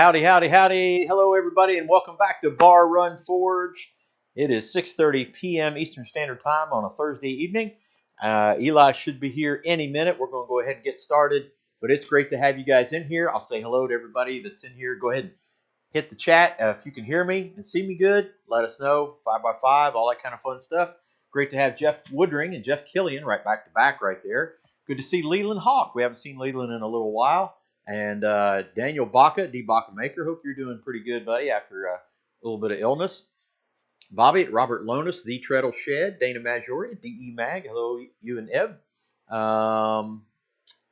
Howdy, howdy, howdy. Hello, everybody, and welcome back to Bar Run Forge. It is 6:30 p.m. Eastern Standard Time on a Thursday evening. Eli should be here any minute. We're going to go ahead and get started, but it's great to have you guys in here. I'll say hello to everybody that's in here. Go ahead and hit the chat. If you can hear me and see me good, let us know. 5x5, all that kind of fun stuff. Great to have Jeff Woodring and Jeff Killian right back to back right there. Good to see Leland Hawk. We haven't seen Leland in a little while. And Daniel Baca, D. Baca Maker. Hope you're doing pretty good, buddy, after a little bit of illness. Bobby at Robert Lonis, The Treadle Shed. Dana Majoria, DE Mag. Hello, you and Ev.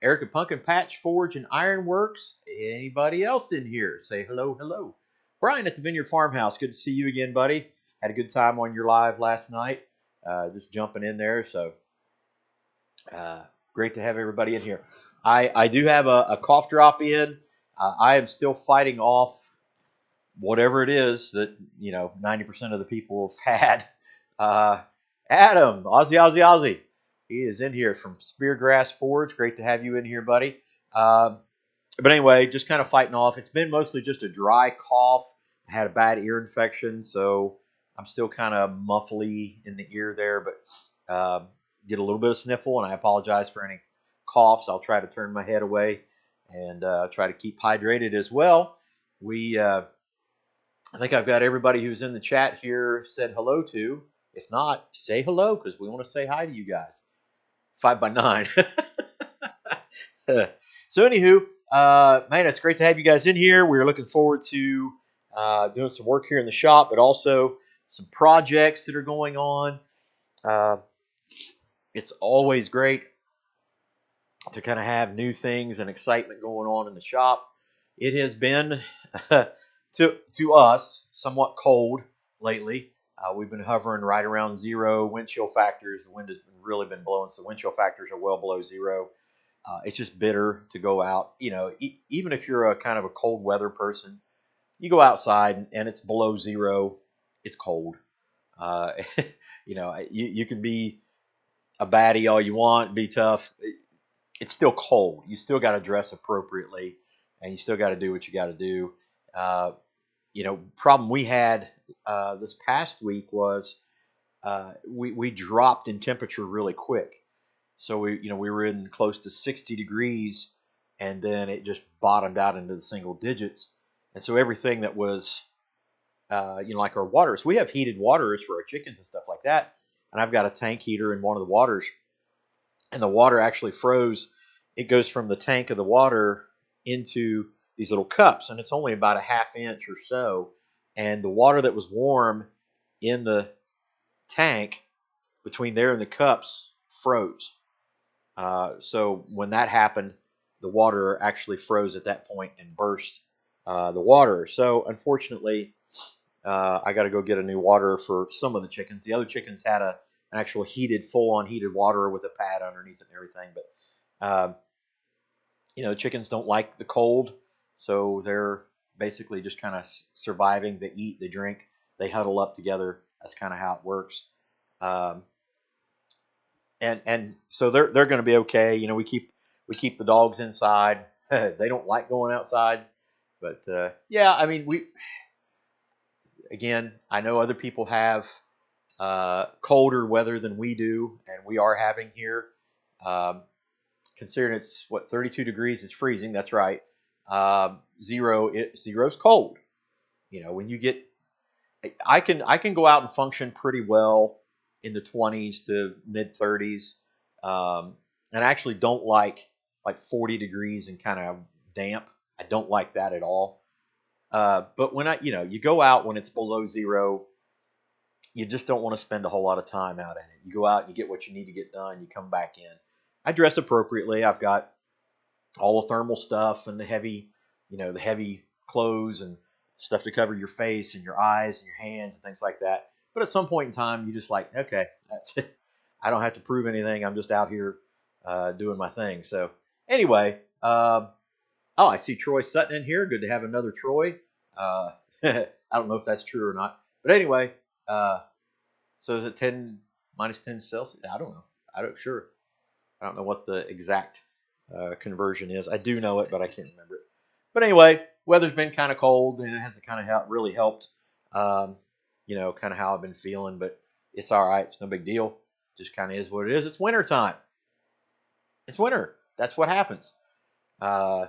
Erica Pumpkin Patch Forge and Ironworks. Anybody else in here? Say hello, hello. Brian at the Vineyard Farmhouse. Good to see you again, buddy. Had a good time on your live last night. Just jumping in there. So great to have everybody in here. I do have a cough drop in. I am still fighting off whatever it is that 90% of the people have had. Adam, Ozzy. He is in here from Speargrass Forge. Great to have you in here, buddy. But anyway, just kind of fighting off. It's been mostly just a dry cough. I had a bad ear infection, so I'm still kind of muffly in the ear there, but get a little bit of sniffle, and I apologize for any coughs. I'll try to turn my head away and try to keep hydrated as well. I think I've got everybody who's in the chat here said hello to. If not, say hello, because we want to say hi to you guys. 5x9. So anywho, man, it's great to have you guys in here. We're looking forward to doing some work here in the shop, but also some projects that are going on. It's always great to kind of have new things and excitement going on in the shop. It has been, to us, somewhat cold lately. We've been hovering right around zero wind chill factors. The wind has really been blowing, so wind chill factors are well below zero. It's just bitter to go out. Even if you're a kind of a cold weather person, you go outside and it's below zero. It's cold. You can be a baddie all you want, be tough. It's still cold. You still got to dress appropriately, and you still got to do what you got to do. Problem we had this past week was we dropped in temperature really quick. So we were in close to 60 degrees, and then it just bottomed out into the single digits. And so everything that was, like our waters, we have heated waters for our chickens and stuff like that. And I've got a tank heater in one of the waters, and the water actually froze. It goes from the tank of the water into these little cups, and it's only about a ½ inch or so. And the water that was warm in the tank between there and the cups froze. So when that happened, the water actually froze at that point and burst the water. So unfortunately, I got to go get a new water for some of the chickens. The other chickens had an actual full-on heated water with a pad underneath it and everything. But chickens don't like the cold, so they're basically just kind of surviving. They eat, they drink, they huddle up together. That's kind of how it works. And so they're going to be okay. We keep the dogs inside. They don't like going outside, but yeah, I mean Again, I know other people have colder weather than we do, and we are having here. Considering it's 32 degrees is freezing. That's right. Zero's cold. When you get, I can go out and function pretty well in the 20s to mid 30s, and I actually don't like 40 degrees and kind of damp. I don't like that at all. But when you go out when it's below zero, you just don't want to spend a whole lot of time out in it. You go out and you get what you need to get done. You come back in. I dress appropriately. I've got all the thermal stuff and the heavy clothes and stuff to cover your face and your eyes and your hands and things like that. But at some point in time, you just okay, that's it. I don't have to prove anything. I'm just out here doing my thing. So anyway, I see Troy Sutton in here. Good to have another Troy. I don't know if that's true or not. But anyway, so is it 10 minus 10 Celsius? I don't know. I don't know what the exact conversion is. I do know it, but I can't remember it. But anyway, weather's been kind of cold, and it hasn't kind of really helped. Um, kind of how I've been feeling, but it's all right. It's no big deal. Just kind of is what it is. It's winter time. It's winter. That's what happens. Uh,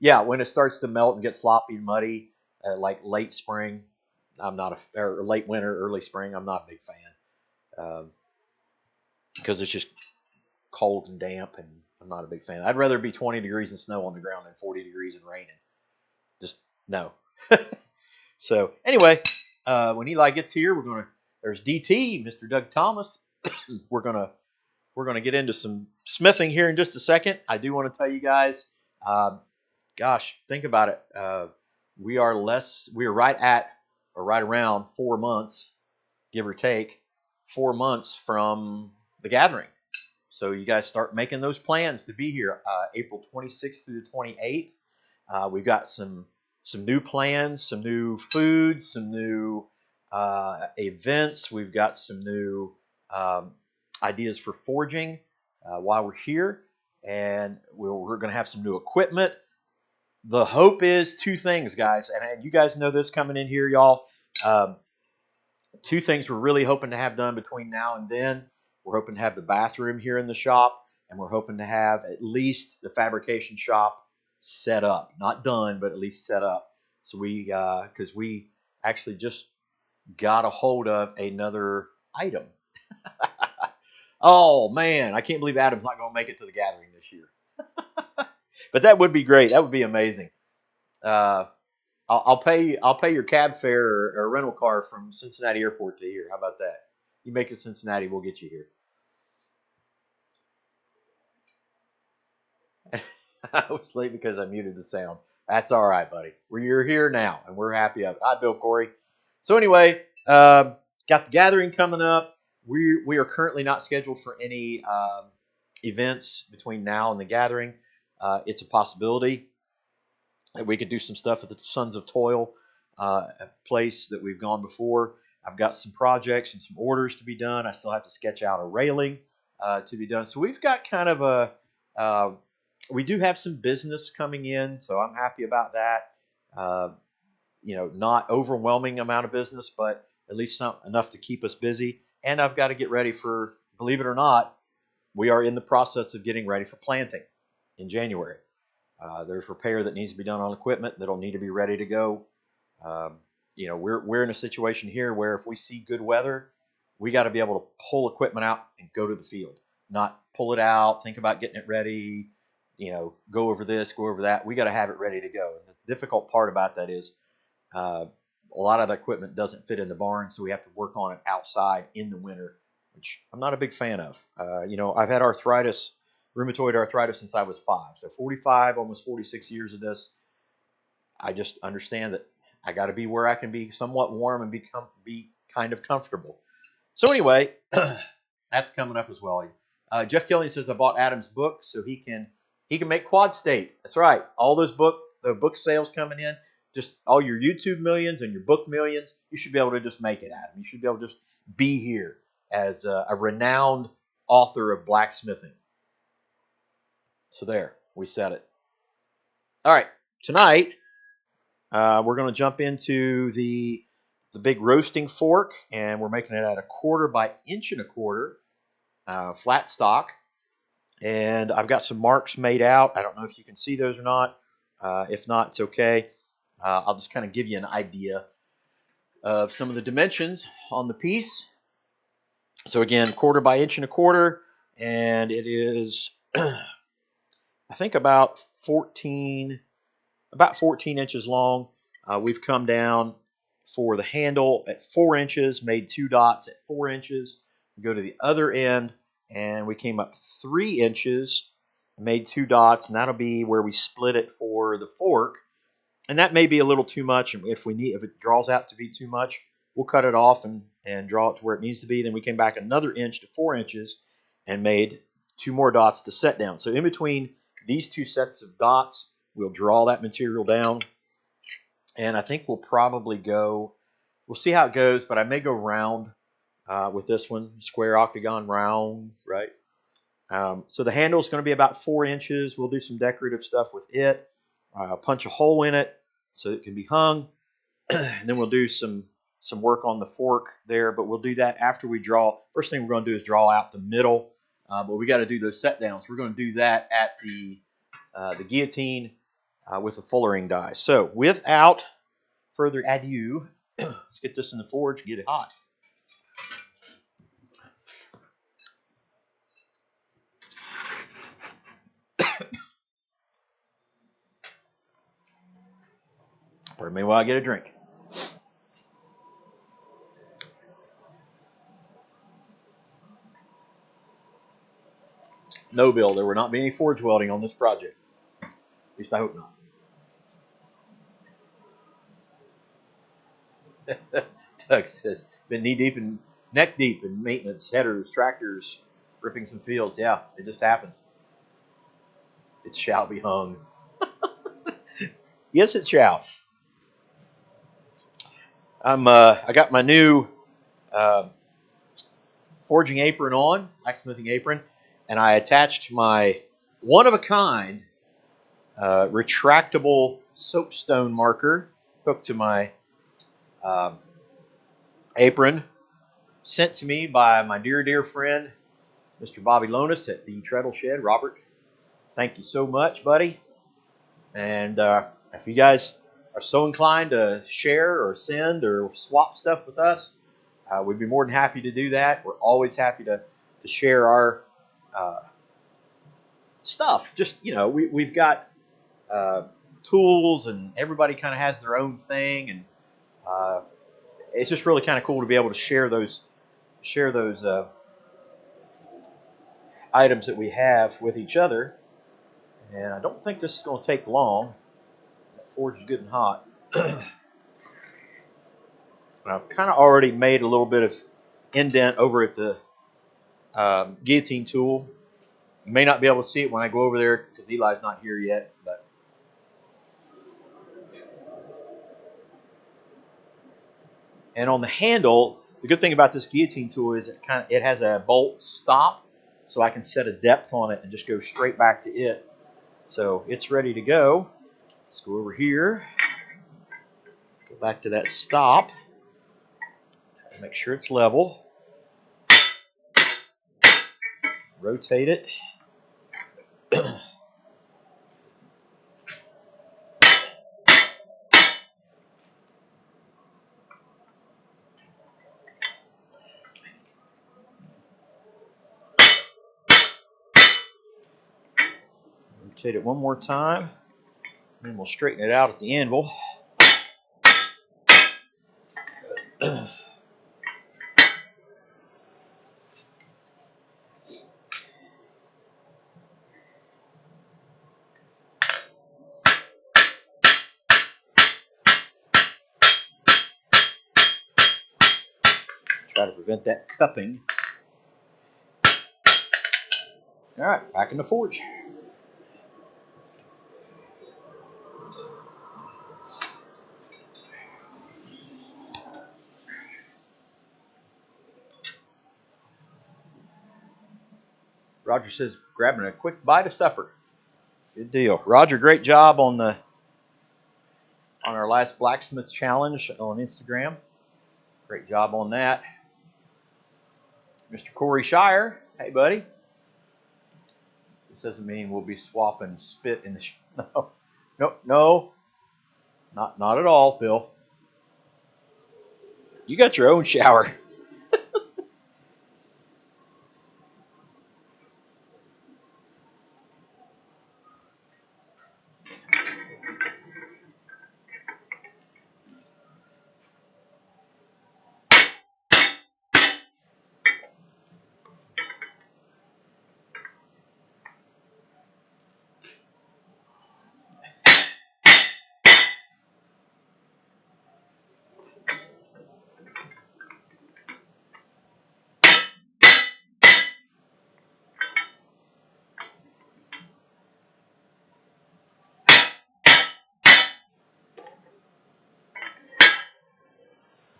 yeah, when it starts to melt and get sloppy and muddy, like late spring, I'm not or late winter, early spring. I'm not a big fan because it's just cold and damp, and I'm not a big fan. I'd rather be 20 degrees and snow on the ground than 40 degrees and raining. Just no. So anyway, when Eli gets here, there's DT, Mr. Doug Thomas. we're gonna get into some smithing here in just a second. I do want to tell you guys, gosh, think about it. We are right at or right around 4 months, give or take, 4 months from the gathering. So you guys start making those plans to be here April 26th through the 28th. We've got some new plans, some new foods, some new events. We've got some new ideas for forging while we're here, and we're going to have some new equipment. The hope is two things, guys, and you guys know this coming in here, y'all. Two things we're really hoping to have done between now and then. We're hoping to have the bathroom here in the shop, and we're hoping to have at least the fabrication shop set up. Not done, but at least set up. So because we actually just got a hold of another item. Oh, man, I can't believe Adam's not going to make it to the gathering this year. But that would be great. That would be amazing. I'll pay your cab fare or rental car from Cincinnati Airport to here. How about that? You make it Cincinnati, we'll get you here. I was late because I muted the sound. That's all right, buddy. You're here now, and we're happy of it. Hi, Bill Corey. So anyway, got the gathering coming up. We are currently not scheduled for any events between now and the gathering. It's a possibility that we could do some stuff at the Sons of Toil, a place that we've gone before. I've got some projects and some orders to be done. I still have to sketch out a railing to be done. So we've got kind of we do have some business coming in, so I'm happy about that. Not overwhelming amount of business, but at least enough to keep us busy. And I've got to get ready for, believe it or not, we are in the process of getting ready for planting in January. There's repair that needs to be done on equipment that'll need to be ready to go. We're in a situation here where if we see good weather, we got to be able to pull equipment out and go to the field, not pull it out, think about getting it ready, go over this, go over that. We got to have it ready to go. And the difficult part about that is a lot of the equipment doesn't fit in the barn, so we have to work on it outside in the winter, which I'm not a big fan of. I've had rheumatoid arthritis since I was 5. So 45, almost 46 years of this. I just understand that I got to be where I can be somewhat warm and be kind of comfortable. So anyway, that's coming up as well. Jeff Killian says I bought Adam's book so he can make Quad State. That's right. All those the book sales coming in, just all your YouTube millions and your book millions, you should be able to just make it, Adam. You should be able to just be here as a renowned author of blacksmithing. So there, we said it. All right, tonight we're going to jump into the big roasting fork, and we're making it at 1/4 by 1 1/4 flat stock. And I've got some marks made out. I don't know if you can see those or not. If not, it's okay. I'll just kind of give you an idea of some of the dimensions on the piece. So again, 1/4 by 1 1/4, and it is I think about 14 inches long. We've come down for the handle at 4 inches, made 2 dots at 4 inches. We go to the other end, and we came up 3 inches, made 2 dots, and that'll be where we split it for the fork. And that may be a little too much. If it draws out to be too much, we'll cut it off and draw it to where it needs to be. Then we came back another inch to 4 inches and made 2 more dots to set down. So in between these 2 sets of dots, we'll draw that material down. And I think we'll see how it goes, but I may go round with this one, square, octagon, round, right? So the handle is going to be about 4 inches. We'll do some decorative stuff with it. Punch a hole in it, so it can be hung. And then we'll do some work on the fork there, but we'll do that after we draw. First thing we're going to do is draw out the middle, but we got to do those set downs. We're going to do that at the guillotine with the fullering die. So without further ado, let's get this in the forge and get it hot. Pardon me while I get a drink. No, Bill, there will not be any forge welding on this project. At least I hope not. Doug says, been knee deep and neck deep in maintenance, headers, tractors, ripping some fields. Yeah, it just happens. It shall be hung. Yes, it shall. I got my new forging apron on, blacksmithing apron, and I attached my one-of-a-kind retractable soapstone marker hooked to my apron, sent to me by my dear friend, Mr. Bobby Lonis at the Treadle Shed. Robert, thank you so much, buddy. And if you guys are so inclined to share or send or swap stuff with us, we'd be more than happy to do that. We're always happy to share our stuff. Just, we've got tools, and everybody kind of has their own thing, and it's just really kind of cool to be able to share those items that we have with each other. And I don't think this is going to take long. That forge is good and hot. I've kind of already made a little bit of indent over at the guillotine tool. You may not be able to see it when I go over there because Eli's not here yet. But and on the handle, the good thing about this guillotine tool is it has a bolt stop, so I can set a depth on it and just go straight back to it. So it's ready to go. Let's go over here. Go back to that stop. Make sure it's level. Rotate it. Rotate it one more time. And then we'll straighten it out at the anvil. Try to prevent that cupping. All right, back in the forge. Roger says, grabbing a quick bite of supper. Good deal. Roger, great job on our last blacksmith challenge on Instagram. Great job on that. Mr. Corey Shire, hey buddy. This doesn't mean we'll be swapping spit in the no, not at all, Bill. You got your own shower.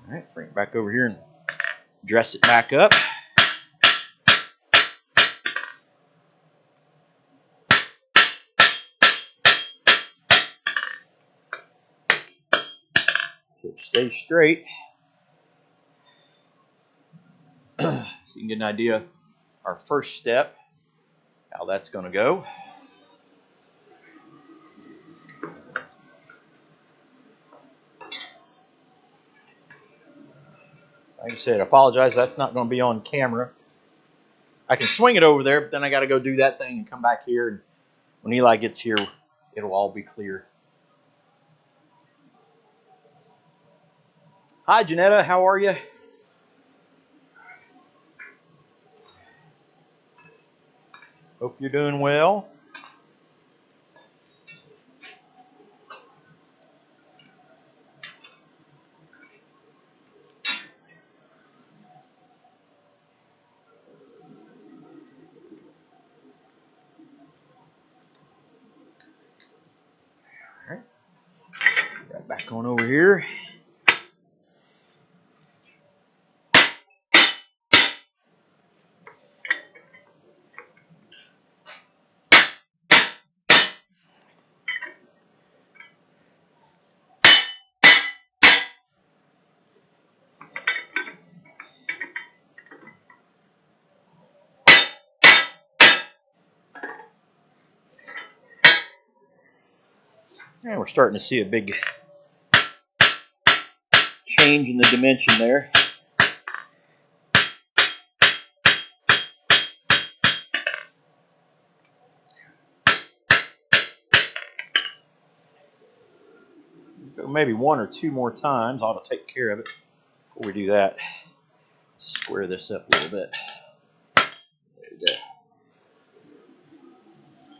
All right, bring it back over here and dress it back up. We'll stay straight. So you can get an idea of our first step, how that's going to go. Like I said, I apologize. That's not going to be on camera. I can swing it over there, but then I got to go do that thing and come back here. And when Eli gets here, it'll all be clear. Hi, Janetta. How are you? Hope you're doing well. All right. Right back on over here. And we're starting to see a big change in the dimension there. Maybe one or two more times. I ought to take care of it before we do that. Square this up a little bit. There we go.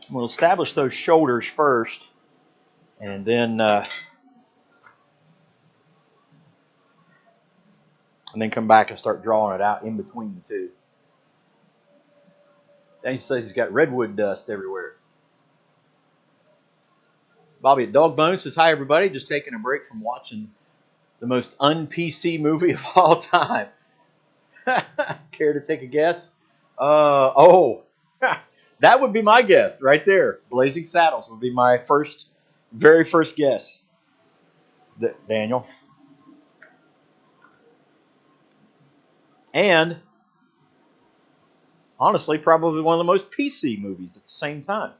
We'll establish those shoulders first, and then come back and start drawing it out in between the two. Danny says he's got redwood dust everywhere. Bobby at Dogbone says, hi, everybody. Just taking a break from watching the most un-PC movie of all time. Care to take a guess? That would be my guess right there. Blazing Saddles would be my very first guess. Daniel. And honestly, probably one of the most PC movies at the same time.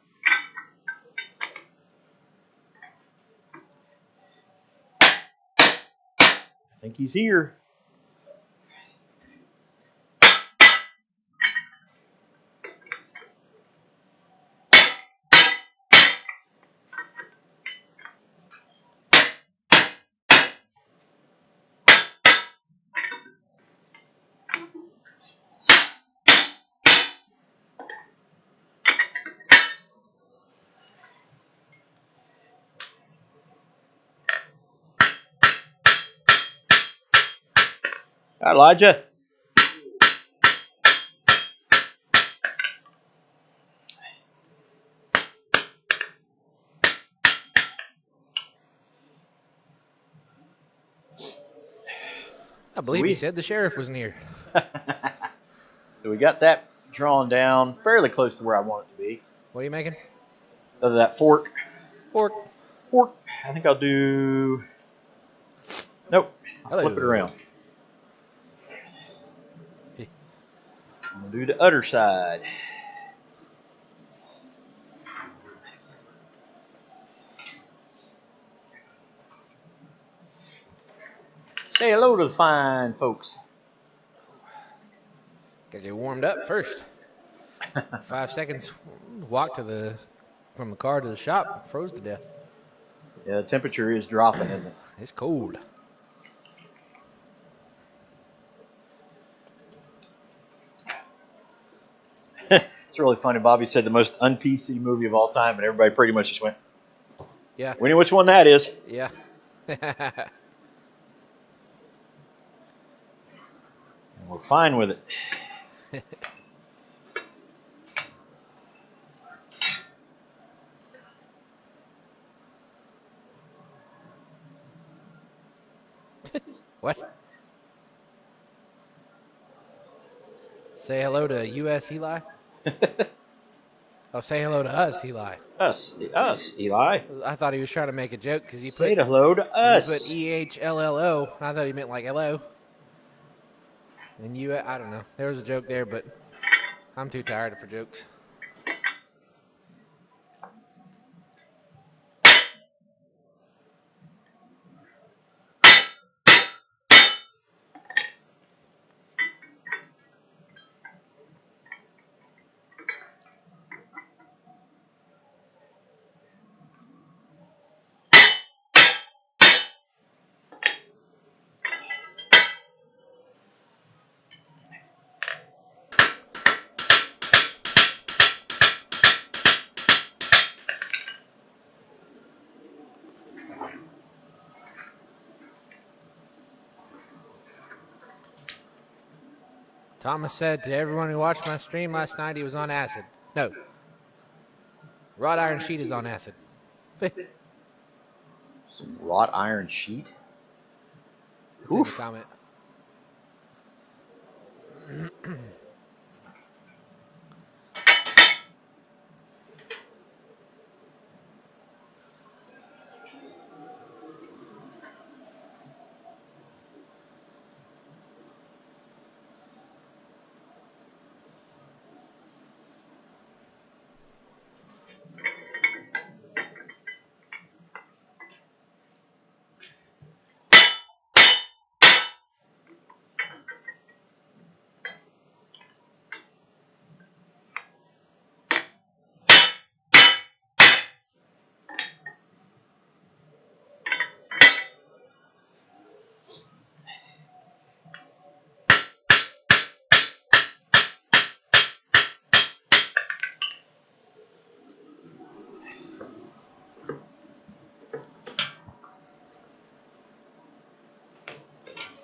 I think he's here. Hi, Elijah. I believe he said the sheriff was near. So we got that drawn down fairly close to where I want it to be. What are you making? Other that fork. Fork. I think I'll do... Nope. I'll flip it around. I'm going to do the other side. Say hello to the fine folks. Gotta get warmed up first. 5 seconds walk from the car to the shop, froze to death. Yeah, the temperature is dropping, isn't it? It's cold. It's really funny. Bobby said the most un-PC movie of all time, and everybody pretty much just went, yeah. We know which one that is. Yeah. And we're fine with it. What? Say hello to U.S. Eli. Oh, say hello to us, Eli. Us, Eli. I thought he was trying to make a joke because Say hello to he put us. EHLLO. I thought he meant like hello. And you, I don't know. There was a joke there, but I'm too tired for jokes. Thomas said to everyone who watched my stream last night he was on acid. No. Wrought iron sheet is on acid. Some wrought iron sheet. It's in the comment.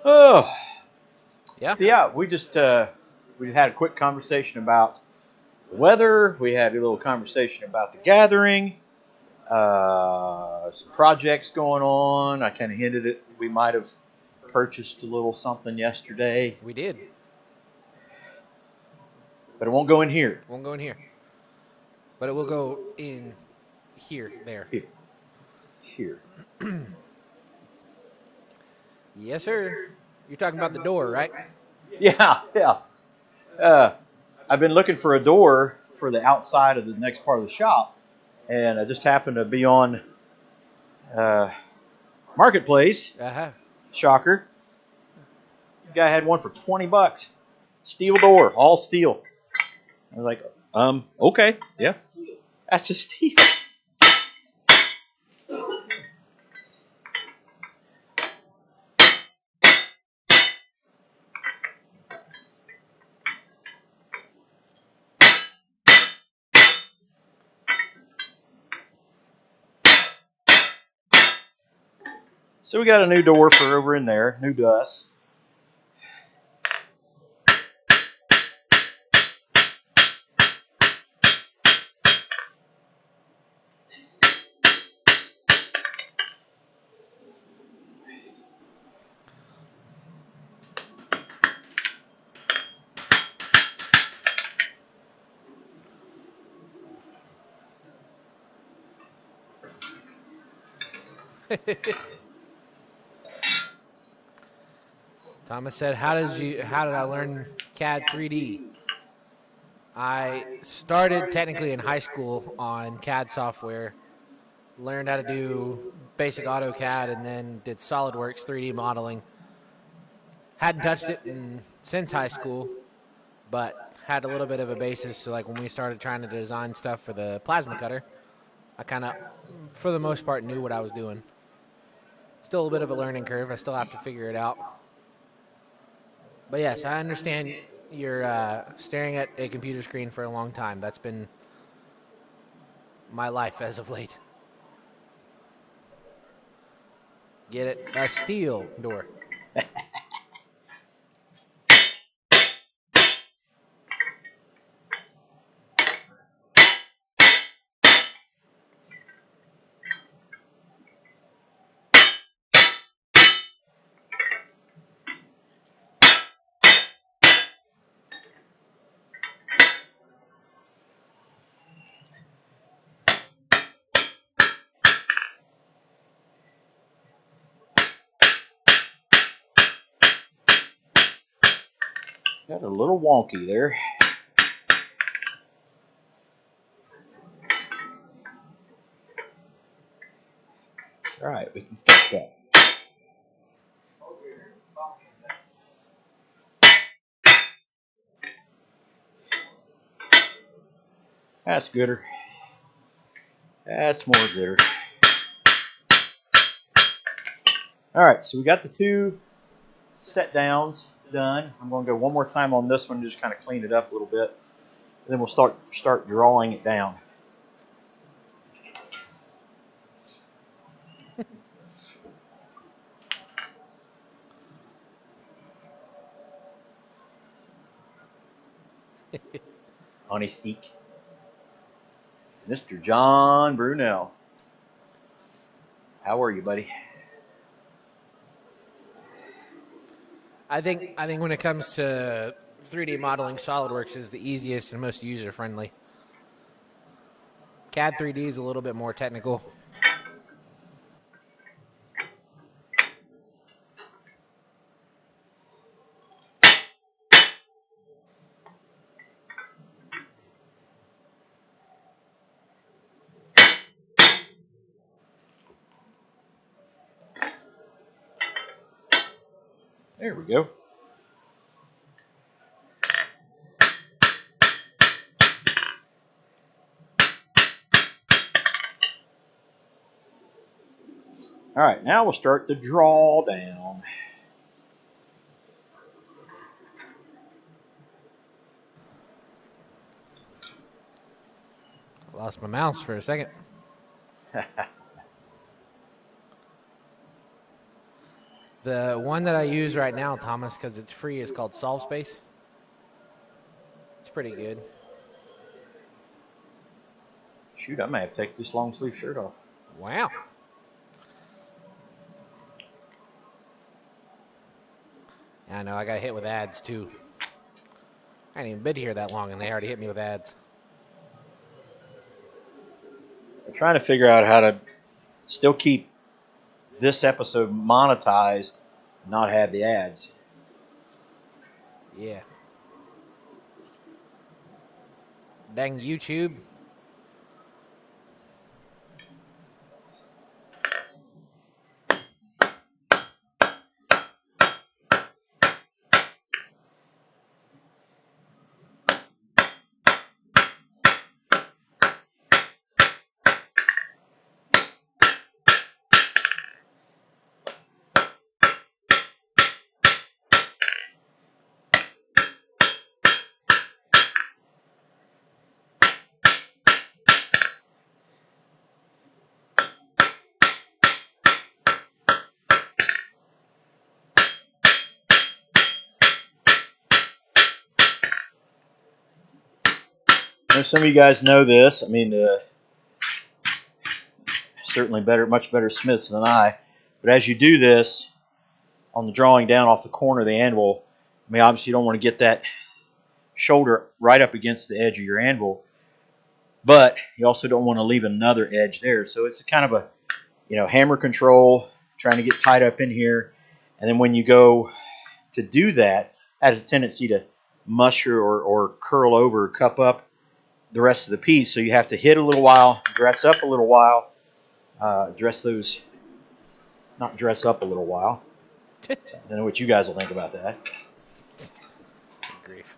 Oh, Yeah. so yeah, we just we had a quick conversation about the weather. We had a little conversation about the gathering. Some projects going on. I kind of hinted at we might have purchased a little something yesterday, We did. but it won't go in here. It won't go in here. But it will go in here, there. Here. Yes, sir. You're talking about the door, right? Yeah. I've been looking for a door for the outside of the next part of the shop, and I just happened to be on Marketplace. Uh-huh. Shocker. The guy had one for $20. Steel door, all steel. I was like, okay, yeah. That's a steel. So we got a new door for over in there, new to us. Thomas said, how did I learn CAD 3D? I started technically in high school on CAD software, learned how to do basic AutoCAD, and then did SolidWorks 3D modeling. Hadn't touched it since high school, but had a little bit of a basis. So like when we started trying to design stuff for the plasma cutter, I kind of, for the most part, knew what I was doing. Still a bit of a learning curve. I still have to figure it out. But yes, I understand you're staring at a computer screen for a long time. That's been my life as of late. Get it? A steel door. Got a little wonky there. All right, we can fix that. That's gooder. That's more gooder. All right, so we got the 2 set downs done. I'm going to go one more time on this one, just kind of clean it up a little bit. And then we'll start drawing it down. Honey Steak. Mr. John Brunel. How are you, buddy? I think when it comes to 3D modeling, SolidWorks is the easiest and most user friendly. CAD 3D is a little bit more technical. There we go. All right, now we'll start the draw down. Lost my mouse for a second. The one that I use right now, Thomas, because it's free, is called SolveSpace. It's pretty good. Shoot, I may have to take this long sleeve shirt off. Wow. I know, I got hit with ads, too. I ain't even been here that long, and they already hit me with ads. I'm trying to figure out how to still keep this episode monetized, not have the ads. Yeah. Dang YouTube. I know some of you guys know this. I mean, certainly much better smiths than I. But as you do this, on the drawing down off the corner of the anvil, I mean, obviously you don't want to get that shoulder right up against the edge of your anvil, but you also don't want to leave another edge there. So it's a kind of a, hammer control, trying to get tied up in here. And then when you go to do that, it has a tendency to musher or curl over, cup up the rest of the piece. So you have to hit a little while, dress up a little while, not dress up a little while. So I don't know what you guys will think about that. Good grief.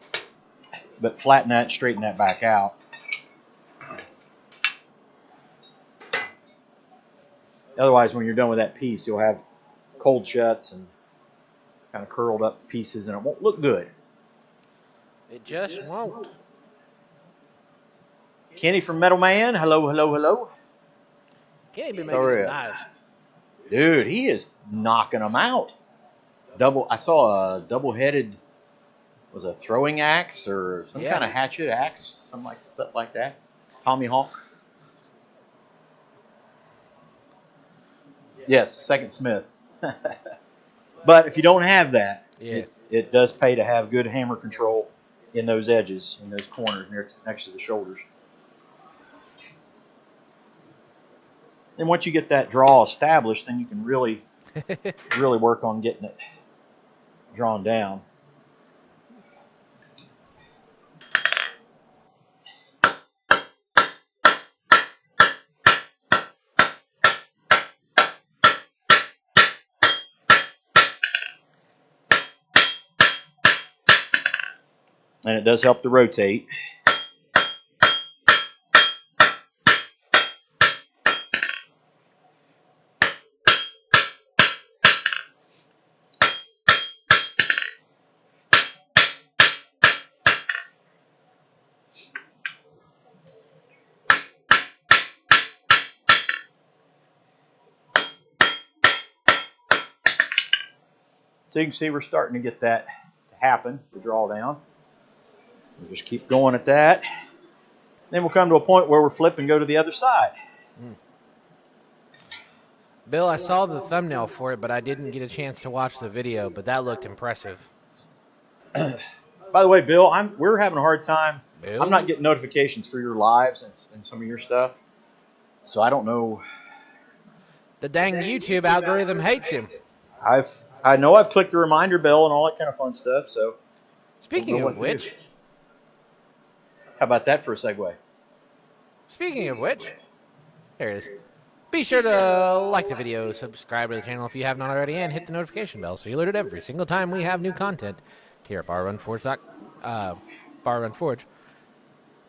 But flatten that, straighten that back out. Otherwise, when you're done with that piece, you'll have cold shuts and kind of curled up pieces, and it won't look good. It just won't. Kenny from Metal Man, hello, hello, hello. Kenny been making some knives. Dude, he is knocking them out. I saw a double-headed, was a throwing axe or some kind of hatchet axe, something like that. Tomahawk. Yes, second smith. But if you don't have that, it does pay to have good hammer control in those edges, in those corners next to the shoulders. And once you get that draw established, then you can really work on getting it drawn down. And it does help to rotate. So you can see we're starting to get that to happen, the drawdown. We'll just keep going at that. Then we'll come to a point where we're flip and go to the other side. Bill, I saw the thumbnail for it, but I didn't get a chance to watch the video, but that looked impressive. By the way, Bill, we're having a hard time. Bill? I'm not getting notifications for your lives and some of your stuff. So I don't know. The dang YouTube algorithm hates him. I know I've clicked the reminder bell and all that kind of fun stuff. So Speaking of which, how about that for a segue? there it is. Be sure to like the video, subscribe to the channel if you have not already, and hit the notification bell so you're alerted every single time we have new content here at Bar Run Forge.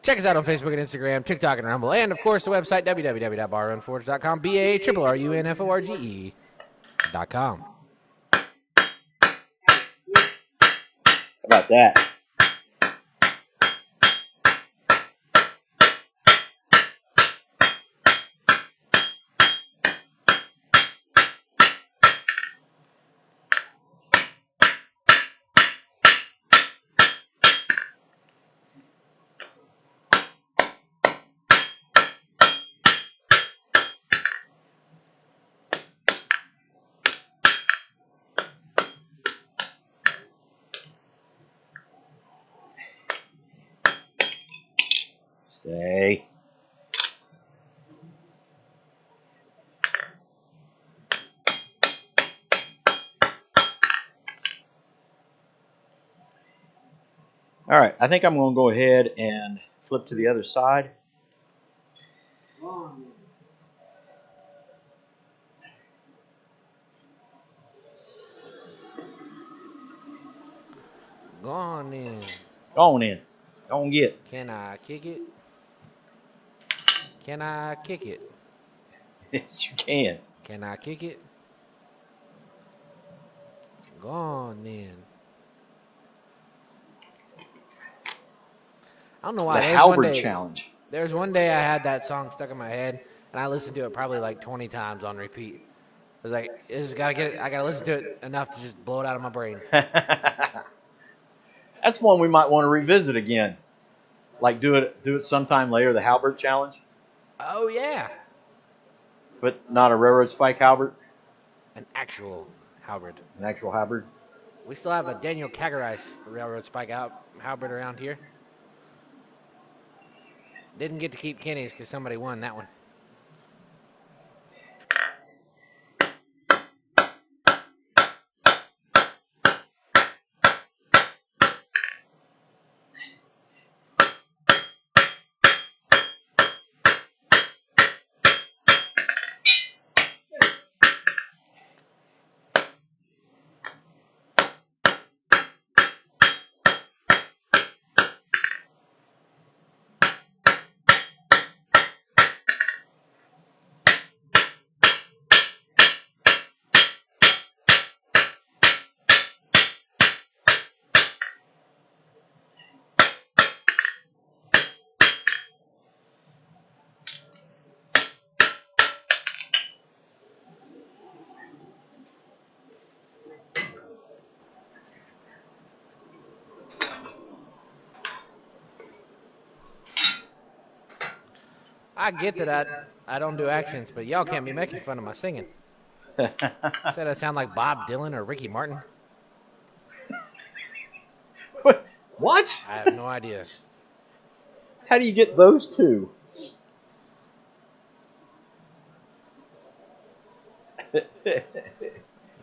Check us out on Facebook and Instagram, TikTok, and Rumble, and of course the website www.barrunforge.com, BARRUNFORGE.com. How about that? Stay. All right, I think I'm going to go ahead and flip to the other side. Go on in. Go on in. Go on get. Can I kick it? Can I kick it? Yes, you can. Can I kick it? Go on in. I don't know why. The Halberd Challenge. There's one day I had that song stuck in my head, and I listened to it probably like 20 times on repeat. I was like, I gotta listen to it enough to just blow it out of my brain. That's one we might want to revisit again. Like do it sometime later, the Halberd Challenge. Oh yeah. But not a railroad spike halberd? An actual halberd. An actual halberd? We still have a Daniel Cagereis railroad spike halberd around here. Didn't get to keep Kenny's because somebody won that one. I get that I don't do accents, but y'all can't be making fun of my singing. Said I sound like Bob Dylan or Ricky Martin. What? I have no idea. How do you get those two?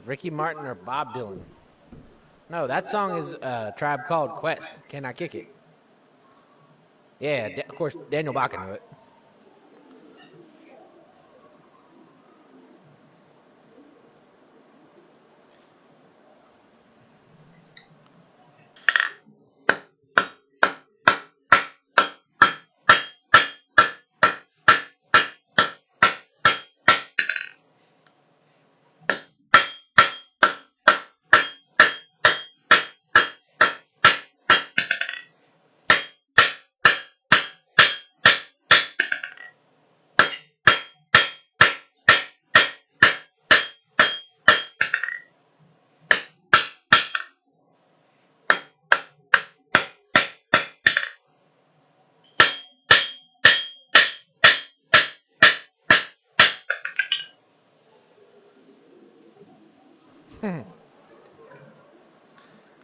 Ricky Martin or Bob Dylan. No, that song is a Tribe Called Quest. Can I Kick It? Yeah, of course, Daniel Baca knew it.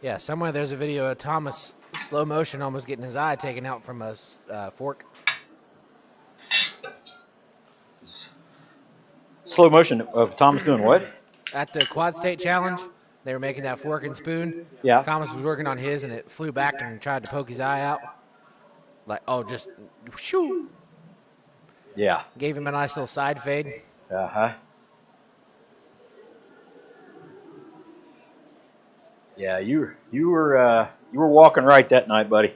Yeah, somewhere there's a video of Thomas slow motion almost getting his eye taken out from a fork. Slow motion of Thomas doing what? At the Quad State Challenge, they were making that fork and spoon. Yeah. Thomas was working on his, and it flew back and tried to poke his eye out. Like, oh, just shoo. Yeah. Gave him a nice little side fade. Uh-huh. Yeah, you were walking right that night, buddy.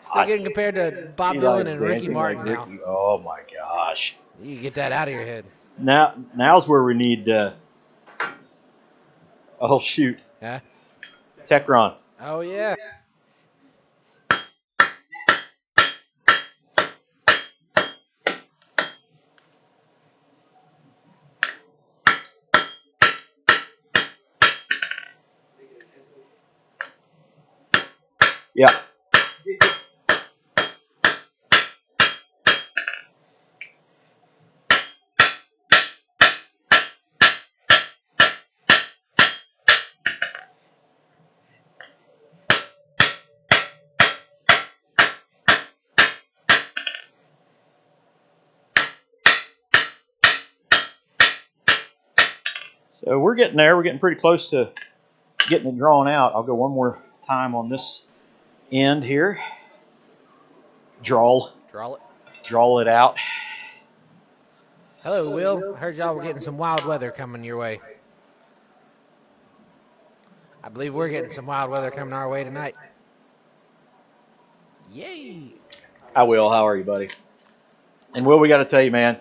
Still getting compared to Bob Dylan and Ricky Martin now. Oh my gosh! You get that out of your head. Now's where we need. Oh shoot! Yeah. Techron. Oh yeah. Yeah. So we're getting there. We're getting pretty close to getting it drawn out. I'll go one more time on this end here. Draw it out. Hello, Will. I heard y'all were getting some wild weather coming your way. I believe we're getting some wild weather coming our way tonight. Yay! Hi, Will. How are you, buddy? And Will, we got to tell you, man,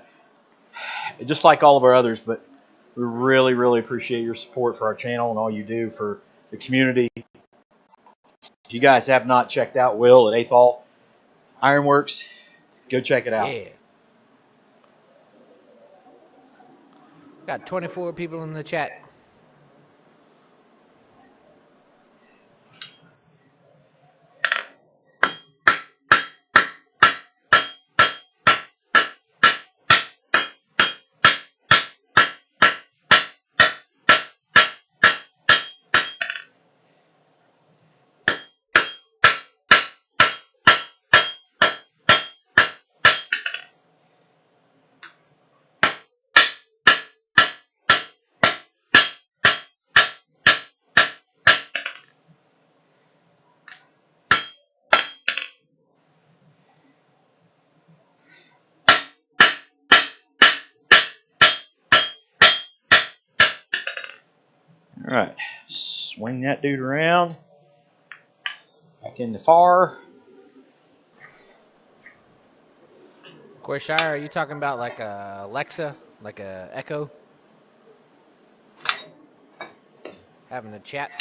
just like all of our others, but we really, really appreciate your support for our channel and all you do for the community. If you guys have not checked out Will at Athol Ironworks, go check it out. Yeah. Got 24 people in the chat. All right, swing that dude around. Back in the far. Of course, Shire, are you talking about like a Alexa, like a Echo? Having a chat?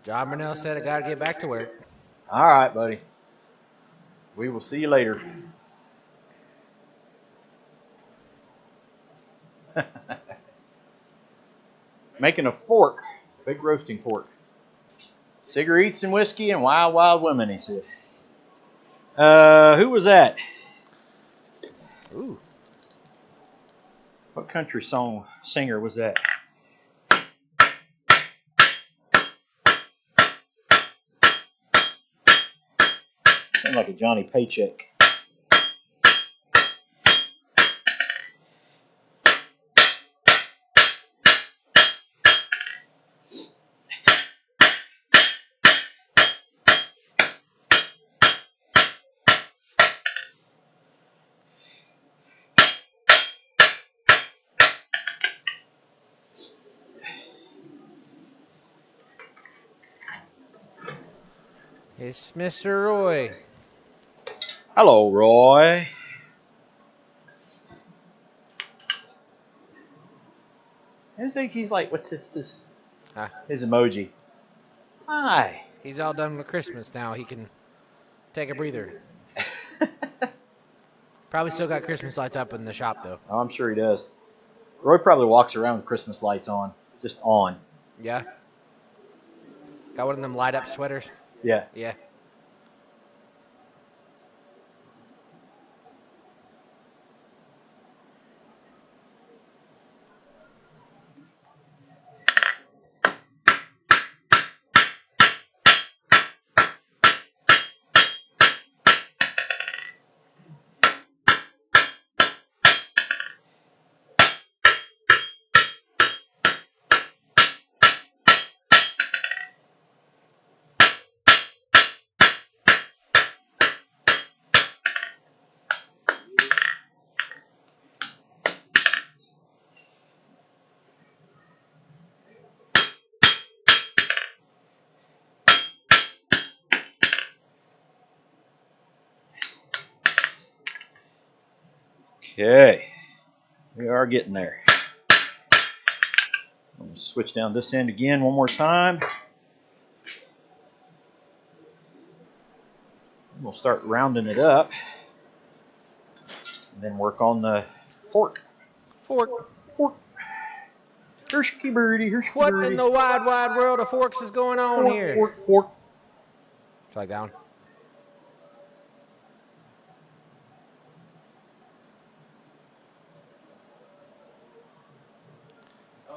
John Burnell said I got to get back to work. All right, buddy. We will see you later. Making a fork, big roasting fork. Cigarettes and whiskey and wild, wild women, he said. Who was that? Ooh. What country song singer was that? Sounds like a Johnny Paycheck. It's Mr. Roy. Hello, Roy. I just think he's like, what's this? His emoji. Hi. He's all done with Christmas now. He can take a breather. Probably still got Christmas lights up in the shop, though. Oh, I'm sure he does. Roy probably walks around with Christmas lights on, just on. Yeah. Got one of them light up sweaters. Yeah. Yeah. Okay. We are getting there. I'm going to switch down this end again one more time. We'll start rounding it up. And then work on the fork. Fork. Fork. Hershey birdie, Hershey What birdie. in the wide, wide world of forks is going on Fork, here? fork, fork. It's like that one.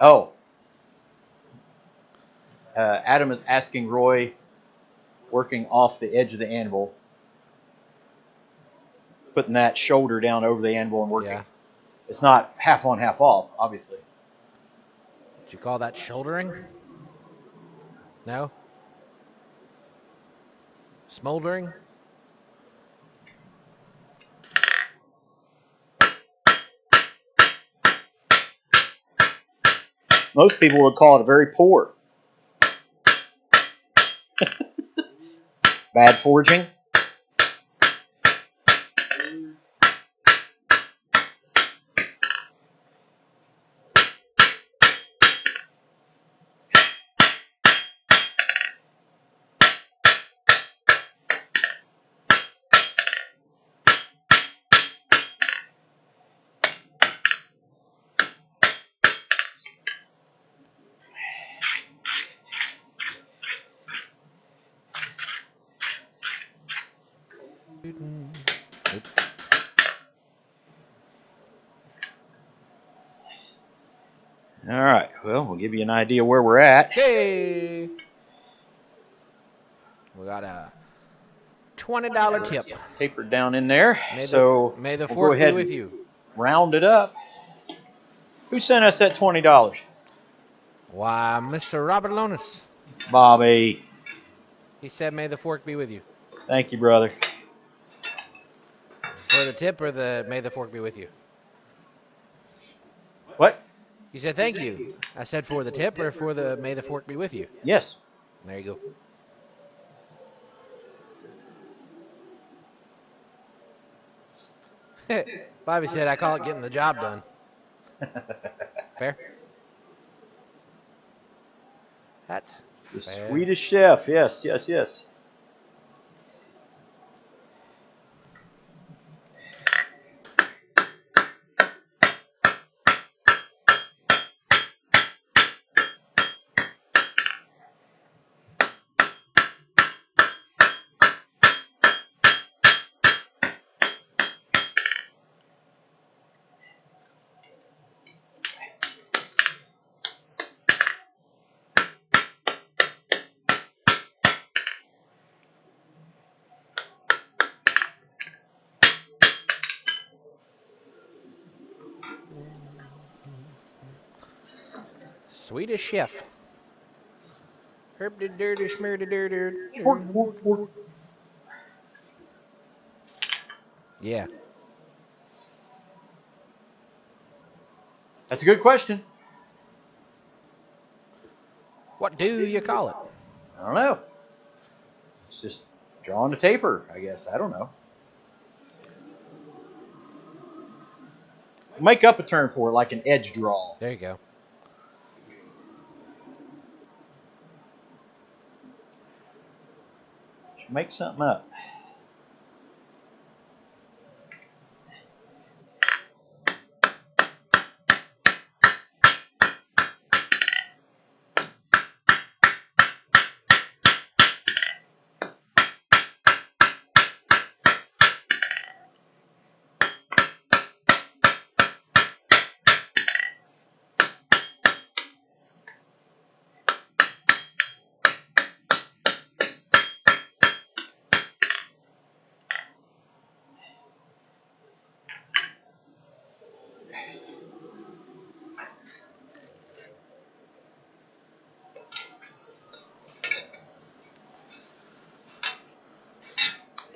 Oh. Adam is asking Roy, working off the edge of the anvil, putting that shoulder down over the anvil and working. Yeah. It's not half on, half off, obviously. Did you call that shouldering? No? Smoldering? Most people would call it a very poor. Bad forging. Nope. All right. Well, we'll give you an idea where we're at. Okay. We got a $20 tip. Tapered down in there. May so the we'll fork go ahead be with and you. round it up. Who sent us that $20? Why, Mr. Robert Lonis. Bobby. He said, may the fork be with you. Thank you, brother. For the tip or the may the fork be with you? What? You said thank you. I said for the tip or for the may the fork be with you? Yes. There you go. Bobby said, I call it getting the job done. Fair? That's The fair. Swedish chef. Yes, yes, yes. Swedish chef. Herb de dirty schmear de dirty. Yeah. That's a good question. What do you call it? I don't know. It's just drawing a taper, I guess. I don't know. Make up a term for it, like an edge draw. There you go. Make something up.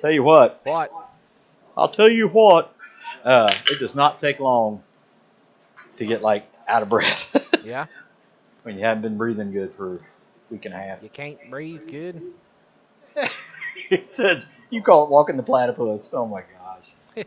tell you what. What? I'll tell you what. It does not take long to get like out of breath. Yeah? When you haven't been breathing good for a week and a half. You can't breathe good? It says you call it walking the platypus. Oh my gosh.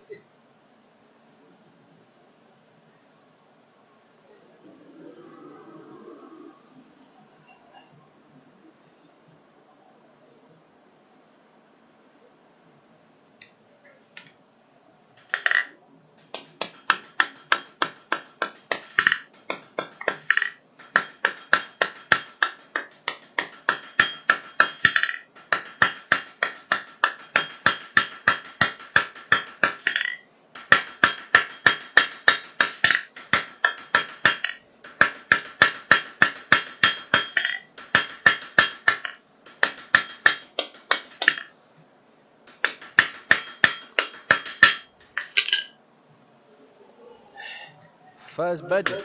Fuzz Budger.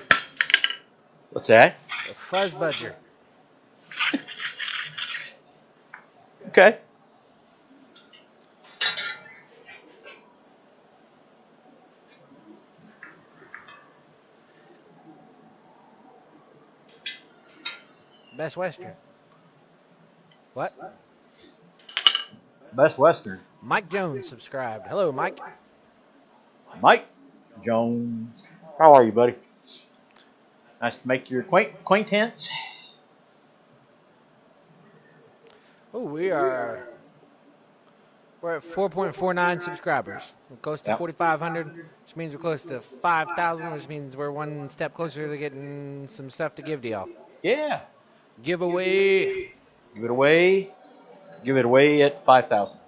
What's that? A Fuzz Budger. Okay. Best Western. What? Best Western. Mike Jones subscribed. Hello, Mike. Mike Jones. How are you, buddy? Nice to make your acquaintance. Oh, we're at 4.49 subscribers. We're close to 4,500, which means we're close to 5,000, which means we're one step closer to getting some stuff to give to y'all. Yeah. Giveaway. Give it away. Give it away at 5,000.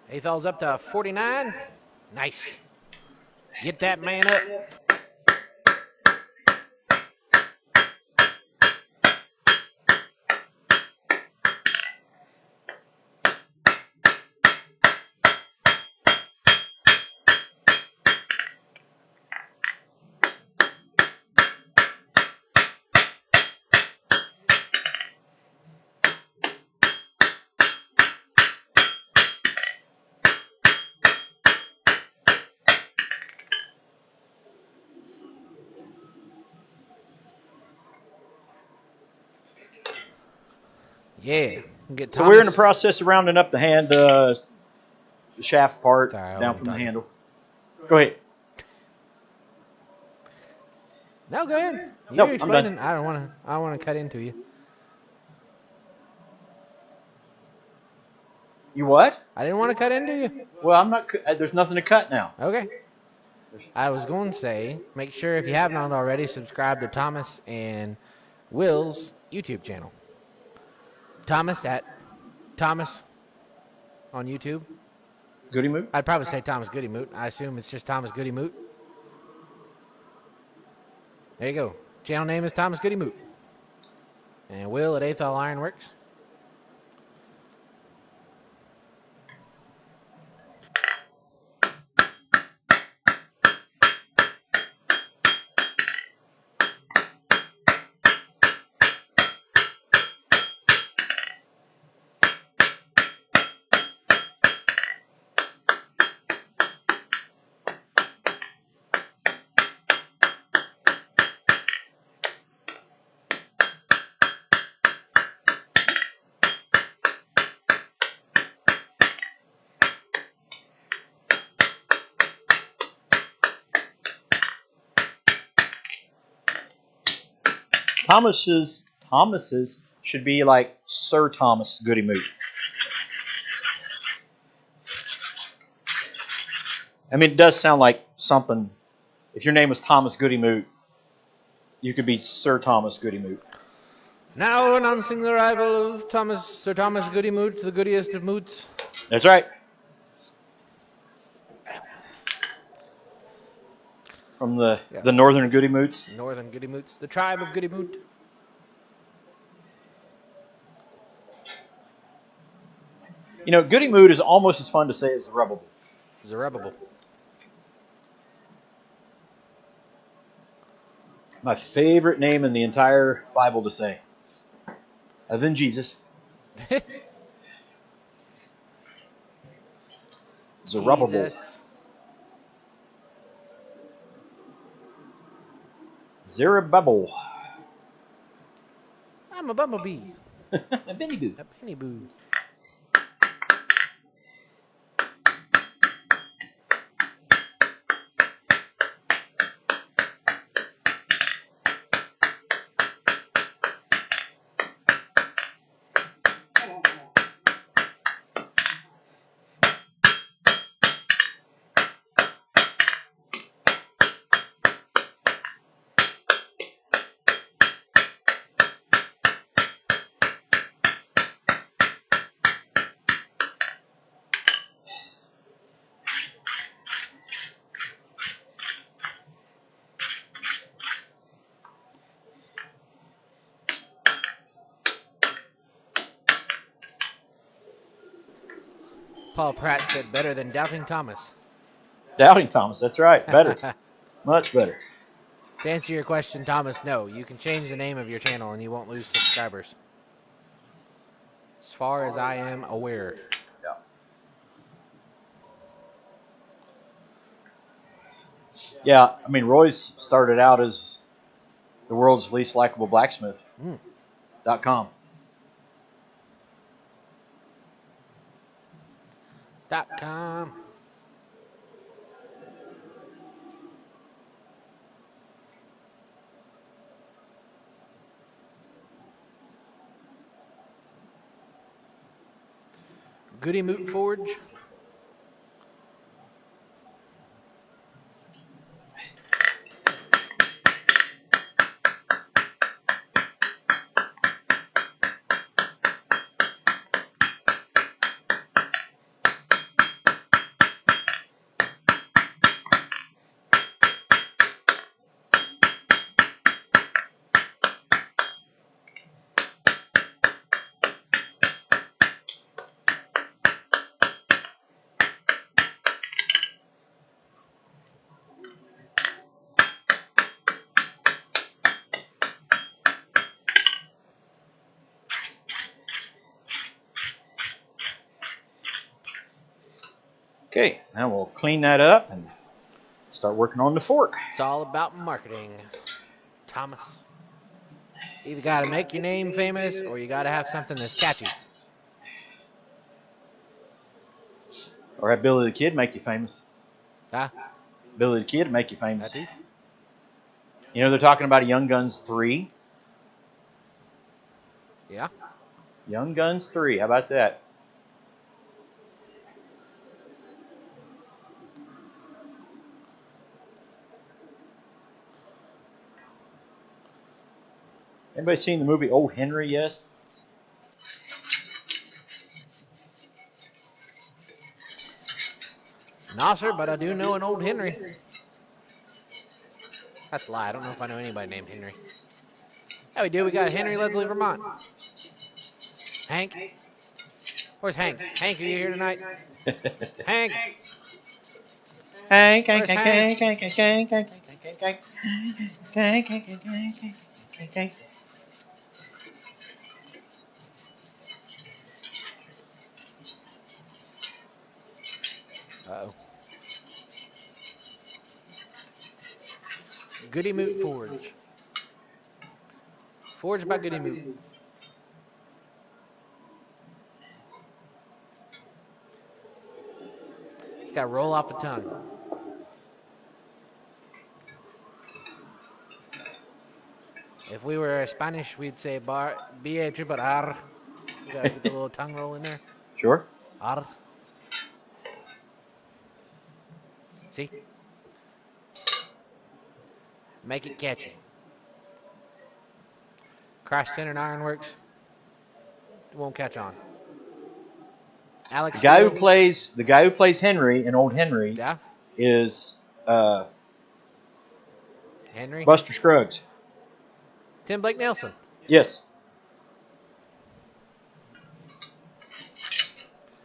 Athel's up to 49. Nice. Get that man up. Yeah. Get So we're in the process of rounding up the hand shaft part down from the handle. Go ahead. No, go ahead. Nope, You're explaining. I don't want to cut into you. You what? I didn't want to cut into you. Well, I'm not. There's nothing to cut now. Okay. I was going to say, make sure if you have not already, subscribe to Thomas and Will's YouTube channel. Thomas on YouTube. Goody Moot? I'd probably say Thomas Goody Moot. I assume it's just Thomas Goody Moot. There you go. Channel name is Thomas Goody Moot. And Will at Athel Ironworks. Thomas's should be like Sir Thomas Goody Moot. I mean, it does sound like something. If your name was Thomas Goody Moot, you could be Sir Thomas Goody Moot. Now announcing the arrival of Sir Thomas Goody Moot, the goodiest of moots. That's right. From the northern Goody Moots. Northern Goody Moots. The tribe of Goody Moot. You know, Goody Moot is almost as fun to say as Zerubbabel. Zerubbabel. My favorite name in the entire Bible to say, other than Jesus. Zerubbabel. Jesus. Zerubbabel. I'm a bumblebee. A Benny Boo. A penny boo. Paul Pratt said better than Doubting Thomas. Doubting Thomas. That's right. Better. Much better. To answer your question, Thomas, no. You can change the name of your channel and you won't lose subscribers. As far as I am aware. Yeah, I mean, Roy's started out as the world's least likable blacksmith.com. .com. Goody Moot Forge. Okay, now we'll clean that up and start working on the fork. It's all about marketing. Thomas. You either got to make your name famous or you got to have something that's catchy. Or have Billy the Kid make you famous. Huh? Billy the Kid make you famous. That too? You know, they're talking about a Young Guns 3. Yeah. Young Guns 3. How about that? Anybody seen the movie Old Henry yet? No, sir, but I do know an old Henry. That's a lie. I don't know if I know anybody named Henry. Yeah, we do. We got Henry, Leslie, Vermont. Hank? Where's Hank? Hank, are you here tonight? Hank? Hank, Where's Hank? Uh-oh. Goody Moot Forge. Forge by Goody Moot. It's got to roll off the tongue. If we were Spanish, we'd say B-A triple R. You got to get the little tongue roll in there. Sure. R. See? Make it catchy. Cross-centered ironworks. It won't catch on. Alex The guy Steele. who plays Henry in Old Henry Yeah. is Henry. Buster Scruggs. Tim Blake Nelson. Yes.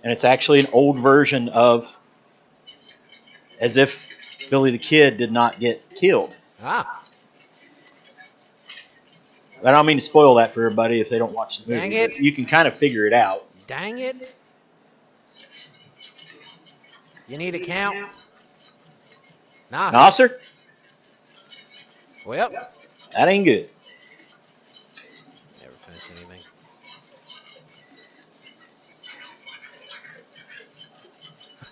And it's actually an old version of as if Billy the Kid did not get killed. Ah. I don't mean to spoil that for everybody if they don't watch the Dang movie, but it. you can kind of figure it out. Dang it. You need a count? Nah, Nah, sir. sir, Well, that ain't good. never finish anything.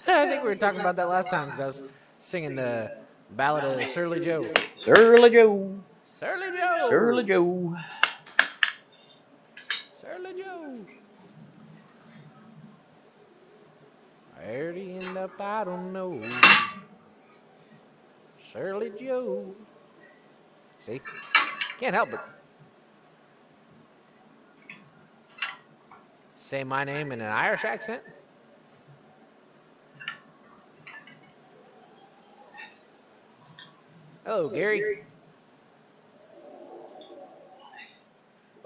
I think we were talking about that last time because I was singing the Ballad of Surly Joe. Surly Joe, Surly Joe. Surly Joe. Surly Joe. Where'd he end up? I don't know. Surly Joe. See? Can't help it. Say my name in an Irish accent. Hello, Gary.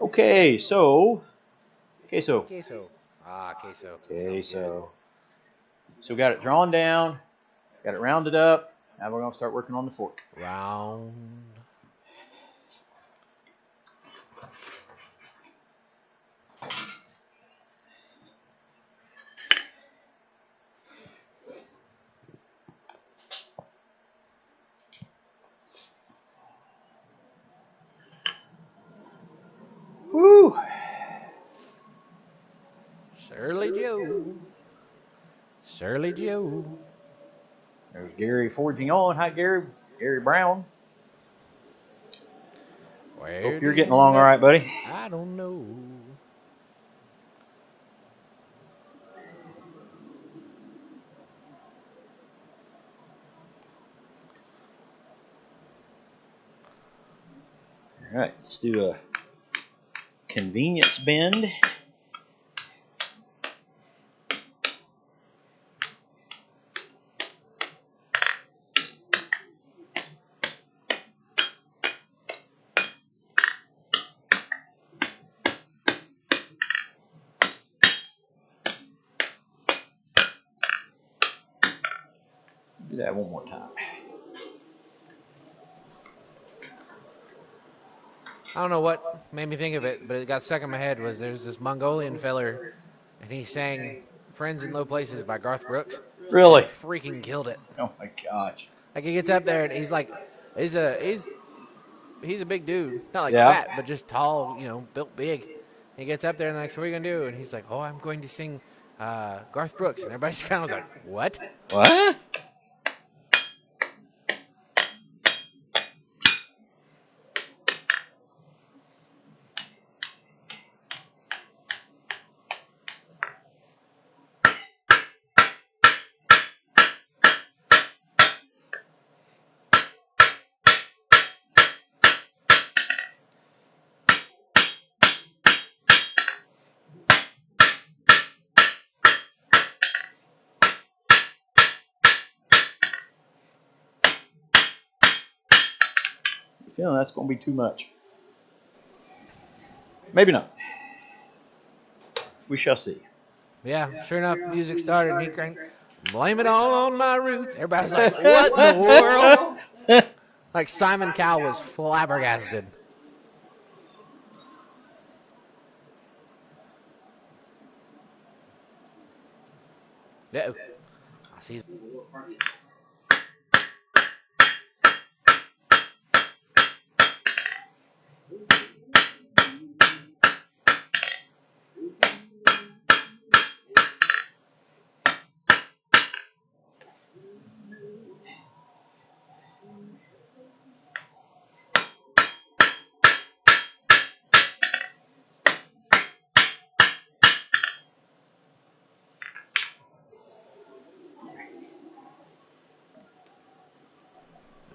Okay, so, queso. Queso. Ah, queso. Okay, Sounds good. so we got it drawn down, got it rounded up. Now we're gonna start working on the fork. Round. Woo! Surly Joe. Surly Joe. There's Gary forging on. Hi, Gary. Gary Brown. Where'd Hope you're he getting end along all up? right, buddy. I don't know. All right, let's do a convenience bend. Do that one more time. I don't know what made me think of it, but it got stuck in my head. Was there's this Mongolian feller, and he sang "Friends in Low Places" by Garth Brooks. Really? Freaking killed it. Oh my gosh. Like he gets up there and he's like, he's a big dude, not like Yeah. fat, but just tall, built big. He gets up there and like, so what are you gonna do? And he's like, oh, I'm going to sing Garth Brooks, and everybody's kind of like, what? What? Feeling that's going to be too much. Maybe not. We shall see. Yeah, sure enough, music started, and he cranked, blame it all on my roots. Everybody's like, what in the world? Like Simon Cowell was flabbergasted. Yeah, I see.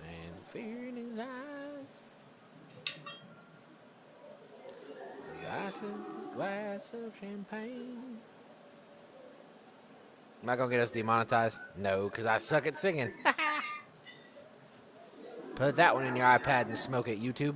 And fear in his eyes. As I took his glass of champagne. Am I gonna get us demonetized? No, because I suck at singing. Put that one in your iPad and smoke it, YouTube.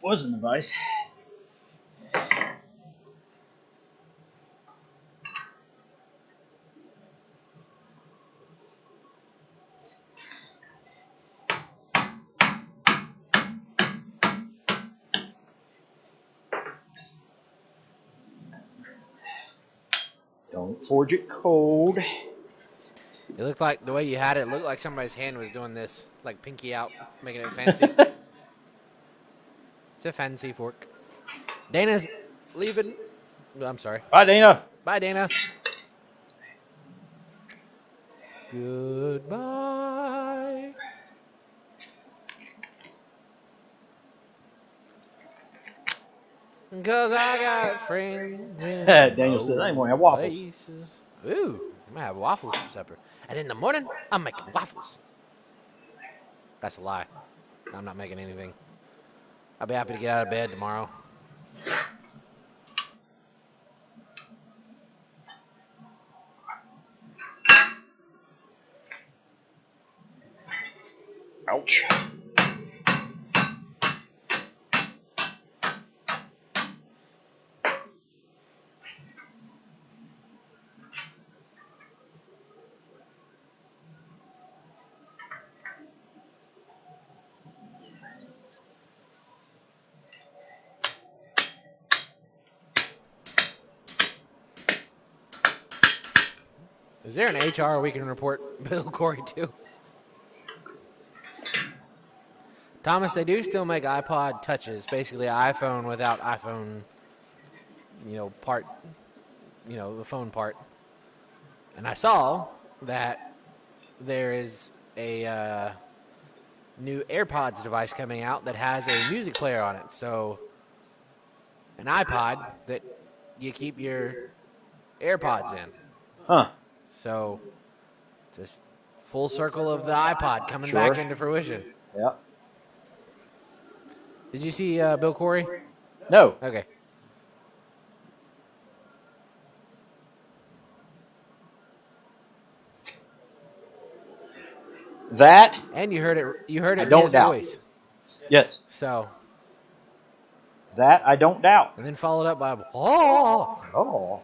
was in the vise. Don't forge it cold. It looked like the way you had it looked like somebody's hand was doing this, like pinky out, making it fancy. It's a fancy fork. Dana's leaving. I'm sorry. Bye, Dana. Bye, Dana. Goodbye. Because I got friends in Daniel says, I ain't gonna have waffles. places. Ooh, I'm going to have waffles for supper. And in the morning, I'm making waffles. That's a lie. I'm not making anything. I'll be happy to get out of bed tomorrow. Ouch. Is there an HR we can report Bill Corey to? Thomas, they do still make iPod touches, basically iPhone without iPhone, part, the phone part. And I saw that there is a new AirPods device coming out that has a music player on it. So an iPod that you keep your AirPods in. Huh. So just full circle of the iPod coming back into fruition. Yeah. Did you see Bill Corey? No. Okay. That. And you heard it. You heard it in don't his doubt. voice. Yes. So. That I don't doubt. And then followed up by oh. Oh.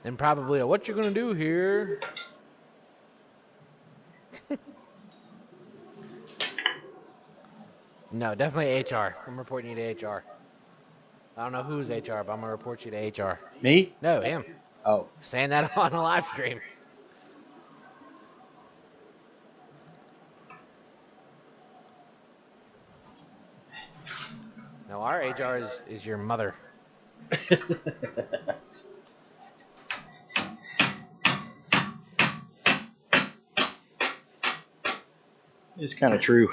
And probably what you gonna do here? No, definitely HR. I'm reporting you to HR. I don't know who's HR, but I'm gonna report you to HR. Me? No, him. Oh. Saying that on a live stream. No, our HR is your mother. It's kind of true.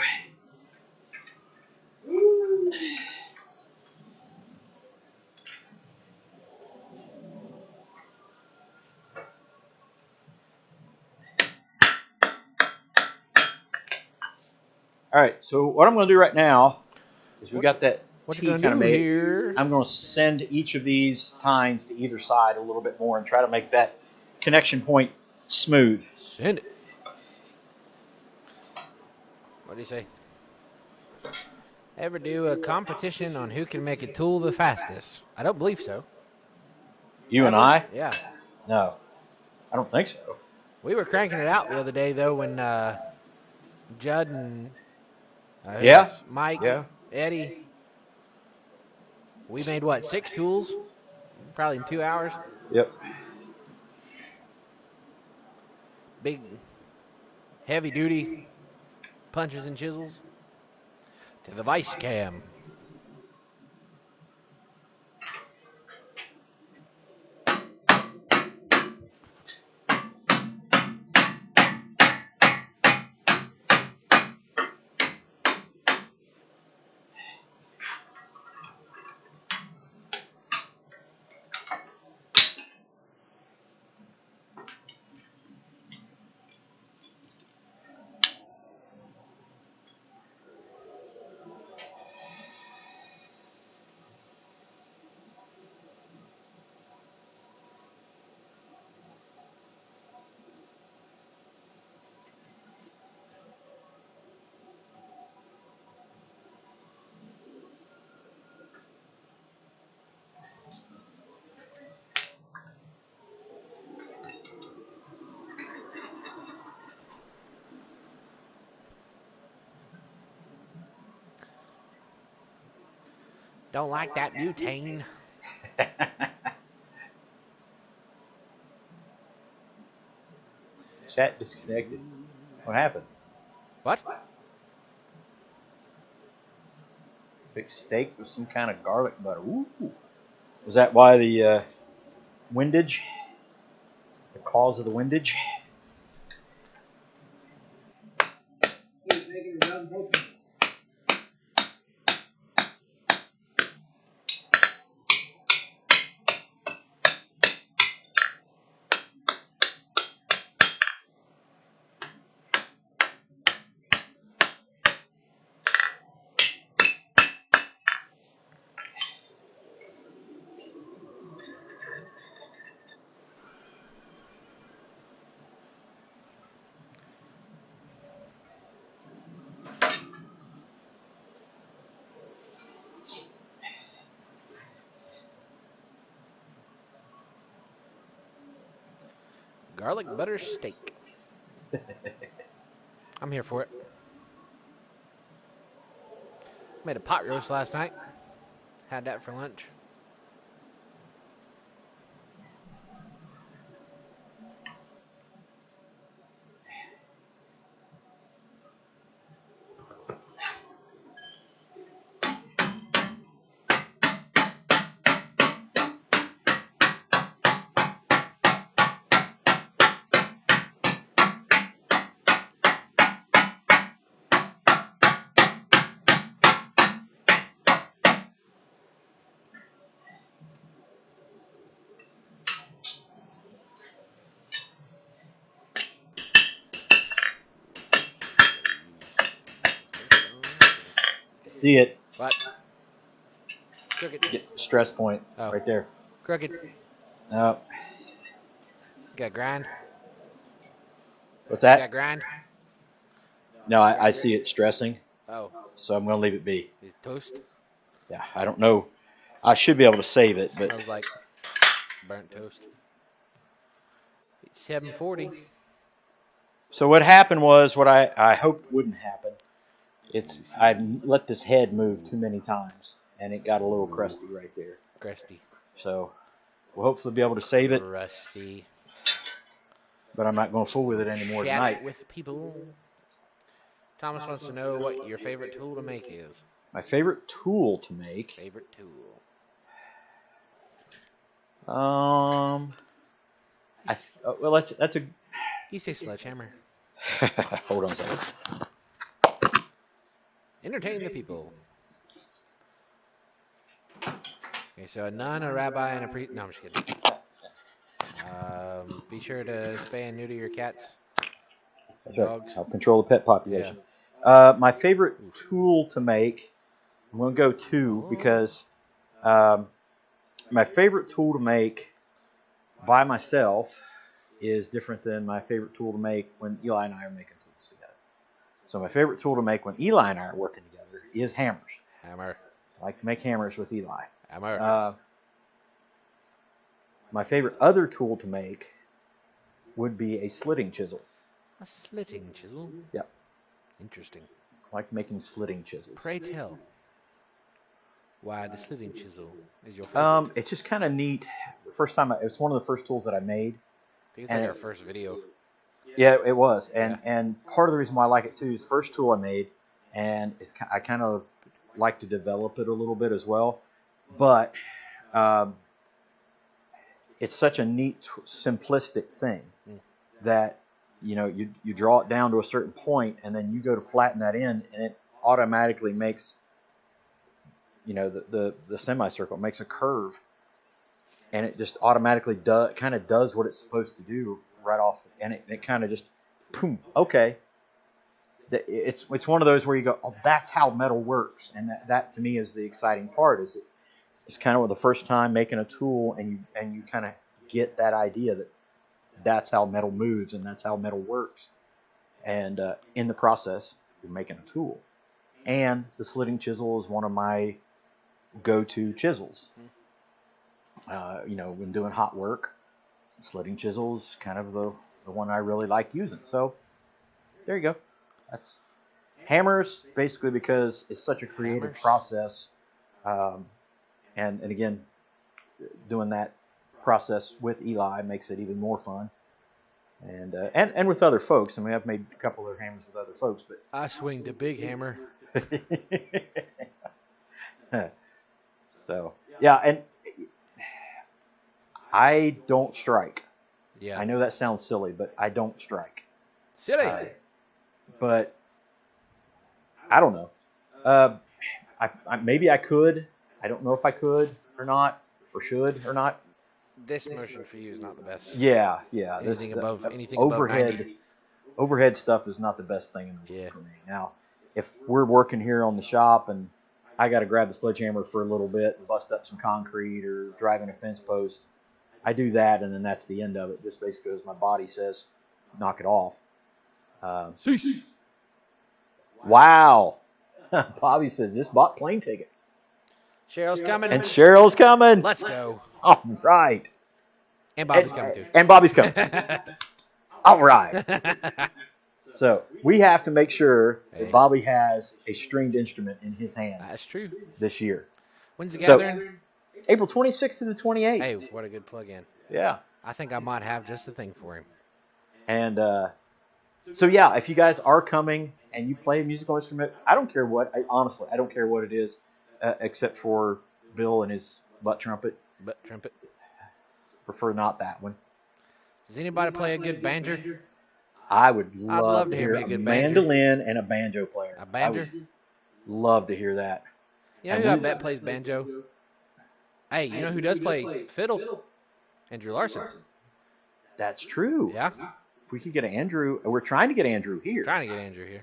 All right, so what I'm going to do right now is we got that What T you kind gonna of do made. here? I'm going to send each of these tines to either side a little bit more and try to make that connection point smooth. Send it. What do you say? Ever do a competition on who can make a tool the fastest? I don't believe so. You and I? Yeah. No, I don't think so. We were cranking it out the other day, though, when Judd and Yeah. Mike, Yeah. Eddie, we made, 6 tools? Probably in 2 hours. Yep. Big, heavy-duty punches and chisels. To the vice cam. Don't like that butane. Chat disconnected. What happened? What? Fixed steak with some kind of garlic butter. Ooh. Was that why the windage? The cause of the windage? Garlic butter steak. I'm here for it. Made a pot roast last night. Had that for lunch. See it. What? Crooked. Get stress point right there. Crooked. No. Got grind. What's that? Got grind. No, I see it stressing. Oh. So I'm going to leave it be. Is toast? Yeah, I don't know. I should be able to save it, but Smells like burnt toast. It's 7:40. so what happened was what I hoped wouldn't happen. It's I let this head move too many times, and it got a little crusty right there. Crusty. So we'll hopefully be able to save it, Rusty. but I'm not going to fool with it anymore Chat tonight. with people. Thomas wants to know what your favorite tool to make is. My favorite tool to make. Favorite tool. Well, that's a. You say sledgehammer. Hold on a second. Entertain the people. Okay, so a nun, a rabbi, and a priest. No, I'm just kidding. Be sure to spay and neuter your cats. That's Dogs. right. Help control the pet population. My favorite tool to make. I'm going to go two because my favorite tool to make by myself is different than my favorite tool to make when Eli and I are making tools together. So my favorite tool to make when Eli and I are working together is hammers. Hammer. I like to make hammers with Eli. Hammer. My favorite other tool to make would be a slitting chisel. A slitting chisel? Yep. Interesting. I like making slitting chisels. Pray tell. Why the slitting chisel is your favorite? It's just kind of neat. First time, it's one of the first tools that I made. I think it's like our first video. Yeah, it was, and part of the reason why I like it too is the first tool I made, and I kind of like to develop it a little bit as well, but it's such a neat, simplistic thing that you draw it down to a certain point, and then you go to flatten that end, and it automatically makes the semicircle makes a curve, and it just automatically does what it's supposed to do right off, and it kind of just boom. Okay, it's one of those where you go, oh, that's how metal works, and that to me is the exciting part. It's kind of the first time making a tool, and you kind of get that idea that that's how metal moves and that's how metal works, and in the process you're making a tool. And the slitting chisel is one of my go-to chisels. When doing hot work, slitting chisel is kind of the one I really like using. So there you go. That's hammers, basically because it's such a creative process. and again, doing that process with Eli makes it even more fun. And with other folks. I mean, I've made a couple of hammers with other folks, but I swing the big hammer. So yeah, and I don't strike. Yeah. I know that sounds silly, but I don't strike. Silly. But I don't know. Maybe I could. I don't know if I could or not, or should or not. This motion for you is not the best. Yeah. Anything above 90. Overhead stuff is not the best thing in the world Yeah. for me. Now, if we're working here on the shop and I got to grab the sledgehammer for a little bit and bust up some concrete or driving a fence post, I do that, and then that's the end of it. Just basically because my body says, knock it off. Wow. Bobby says, just bought plane tickets. Cheryl's coming. And Cheryl's coming. Let's go. All right. And Bobby's coming too. And Bobby's coming. All right. So we have to make sure that Bobby has a stringed instrument in his hand. That's true. This year. When's the gathering? April 26th to the 28th. Hey, what a good plug-in. Yeah. I think I might have just the thing for him. And so, yeah, if you guys are coming and you play a musical instrument, I don't care what. Honestly, I don't care what it is, except for Bill and his butt trumpet. Butt trumpet. Prefer not that one. Does anybody play a good banjo? I would love to hear a good mandolin and a banjo player. A banjo? I would love to hear that. You know who I bet plays banjo? Hey, you know who does play fiddle? Andrew Larson. That's true. Yeah. If we could get Andrew, we're trying to get Andrew here. Trying to get Andrew here.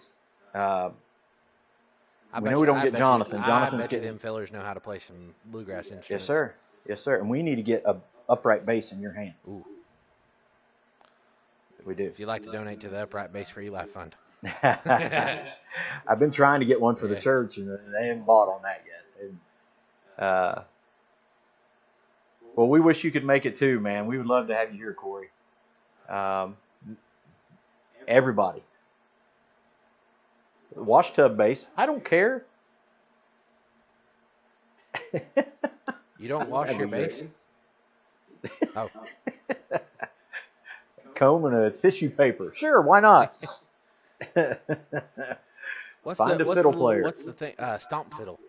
We know we don't get Jonathan. Jonathan's getting them fellers know how to play some bluegrass instruments. Yes, sir. Yes, sir. And we need to get a upright bass in your hand. Ooh. We do. If you'd like to donate to the Upright Bass for Eli Fund. I've been trying to get one for the church, and they haven't bought on that yet. Well, we wish you could make it too, man. We would love to have you here, Corey. Everybody. Wash tub bass. I don't care. You don't wash your bass? Oh. Comb and a tissue paper. Sure, why not? Find a fiddle player. What's the thing? Stomp fiddle.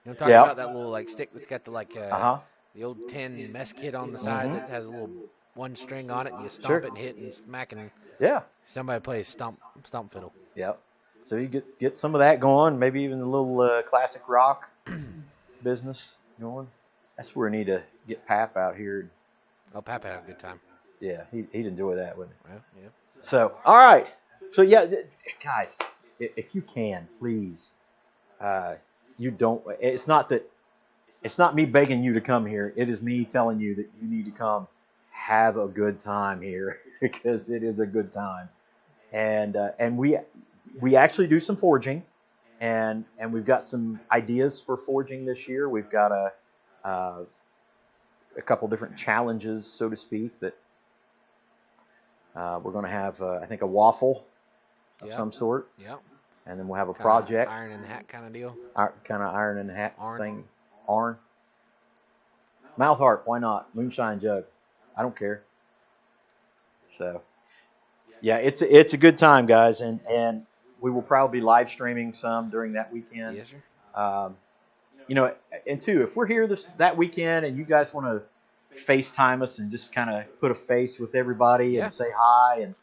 You know what I'm talking about? That little like stick that's got the the old tin mess kit on the side that has a little one string on it, and you stomp it and hit and smack, and somebody plays stomp fiddle. Yep. So you get some of that going, maybe even a little classic rock business going. That's where we need to get Pap out here. Oh, Pap had a good time. Yeah, he'd enjoy that, wouldn't he? Well, yeah. So, all right. So, yeah, guys, if you can, please, it's not me begging you to come here. It is me telling you that you need to come have a good time here because it is a good time. And we actually do some forging, and we've got some ideas for forging this year. We've got a couple different challenges, so to speak, that we're going to have, I think, a waffle of some sort. Yeah. And then we'll have a project. Iron in the hat kind of deal. Kind of iron in the hat Arn. thing. Arn. Mouth harp, why not? Moonshine jug. I don't care. So, yeah, it's a good time, guys. And we will probably be live streaming some during that weekend. Yes, sir. And two, if we're here that weekend and you guys want to FaceTime us and just kind of put a face with everybody and say hi, and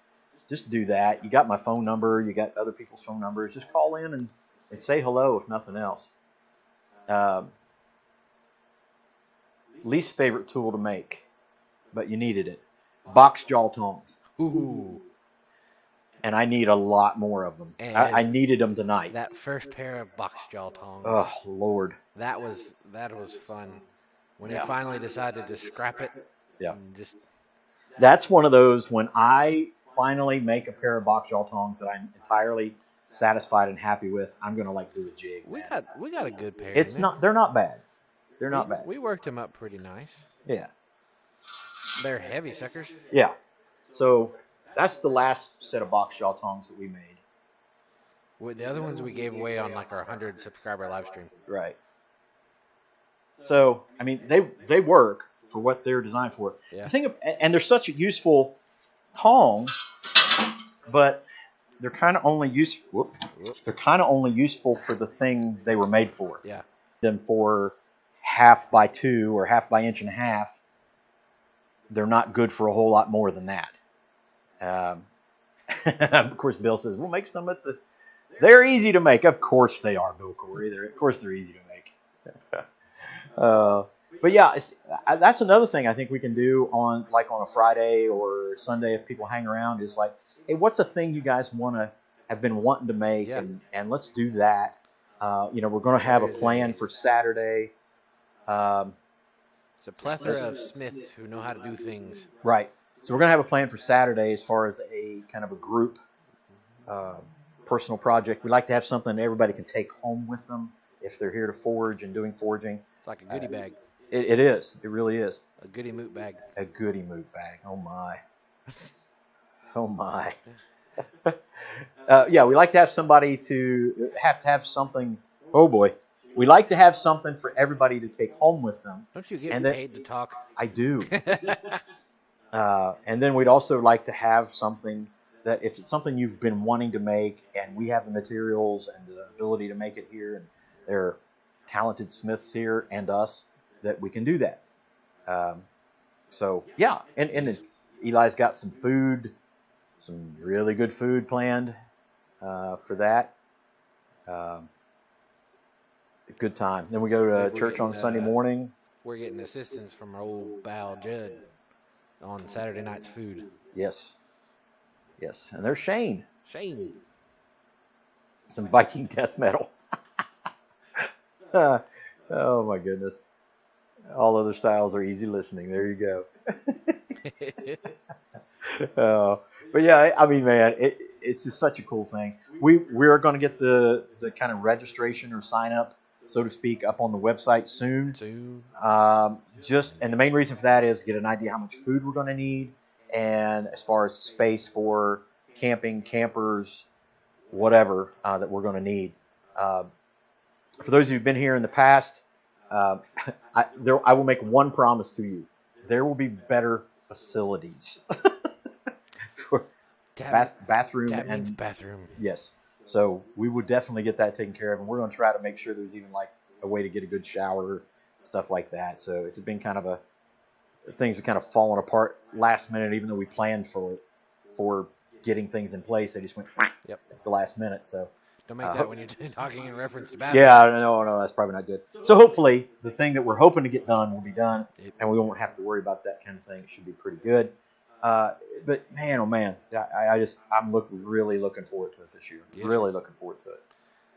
just do that. You got my phone number. You got other people's phone numbers. Just call in and say hello, if nothing else. Least favorite tool to make, but you needed it. Box jaw tongs. Ooh. And I need a lot more of them. I needed them tonight. That first pair of box jaw tongs. Oh, Lord. That was fun. When you finally decided to scrap it. Yeah. That's one of those when I finally make a pair of box jaw tongs that I'm entirely satisfied and happy with, I'm going to do a jig. We got a good pair. They're not bad. They're not bad. We worked them up pretty nice. Yeah. They're heavy suckers. Yeah. So that's the last set of box jaw tongs that we made. The other ones we gave away on our 100 subscriber live stream. Right. So I mean, they work for what they're designed for. Yeah. The thing, and they're such a useful tong, but they're kind of only useful. They're kind of only useful for the thing they were made for. Yeah. Them for 1/2 by 2 or 1/2 by 1.5 inches. They're not good for a whole lot more than that. Of course, Bill says we'll make some at the. They're easy to make. Of course they are, Bill Corey. Of course they're easy to make. But yeah, that's another thing I think we can do on a Friday or Sunday if people hang around is like, hey, what's a thing you guys have been wanting to make, and let's do that. We're going to have a plan for Saturday. It's a plethora of smiths who know how to do things. Right. So we're going to have a plan for Saturday as far as a kind of a group personal project. We like to have something everybody can take home with them if they're here to forge and doing forging. It's like a goodie bag. It is. It really is. A goodie moot bag. A goodie moot bag. Oh, my. Oh, my. Yeah, we like to have somebody to have something. Oh, boy. We like to have something for everybody to take home with them. Don't you get paid to talk? I do. And then we'd also like to have something that if it's something you've been wanting to make and we have the materials and the ability to make it here and there are talented smiths here and us, that we can do that. So, yeah. And Eli's got some food, some really good food planned for that. A good time. Then we go to church on Sunday morning. We're getting assistance from our old pal Judd on Saturday night's food. Yes. Yes. And there's Shane. Some Viking death metal. Oh, my goodness. All other styles are easy listening. There you go. But yeah, I mean, man, it's just such a cool thing. We're going to get the kind of registration or sign up, so to speak, up on the website soon. And the main reason for that is get an idea how much food we're going to need, and as far as space for camping, campers, whatever that we're going to need. For those of you who've been here in the past, I will make one promise to you: there will be better facilities. For bathroom and bathroom. Yes. So we would definitely get that taken care of, and we're going to try to make sure there's even like a way to get a good shower, stuff like that. So it's been kind of things have kind of fallen apart last minute, even though we planned for getting things in place. They just went at the last minute. So don't make that when you're talking in reference to bathrooms. Yeah, no, that's probably not good. So hopefully the thing that we're hoping to get done will be done, and we won't have to worry about that kind of thing. It should be pretty good. But man, oh man, I'm really looking forward to it this year. Yes, really looking forward to it.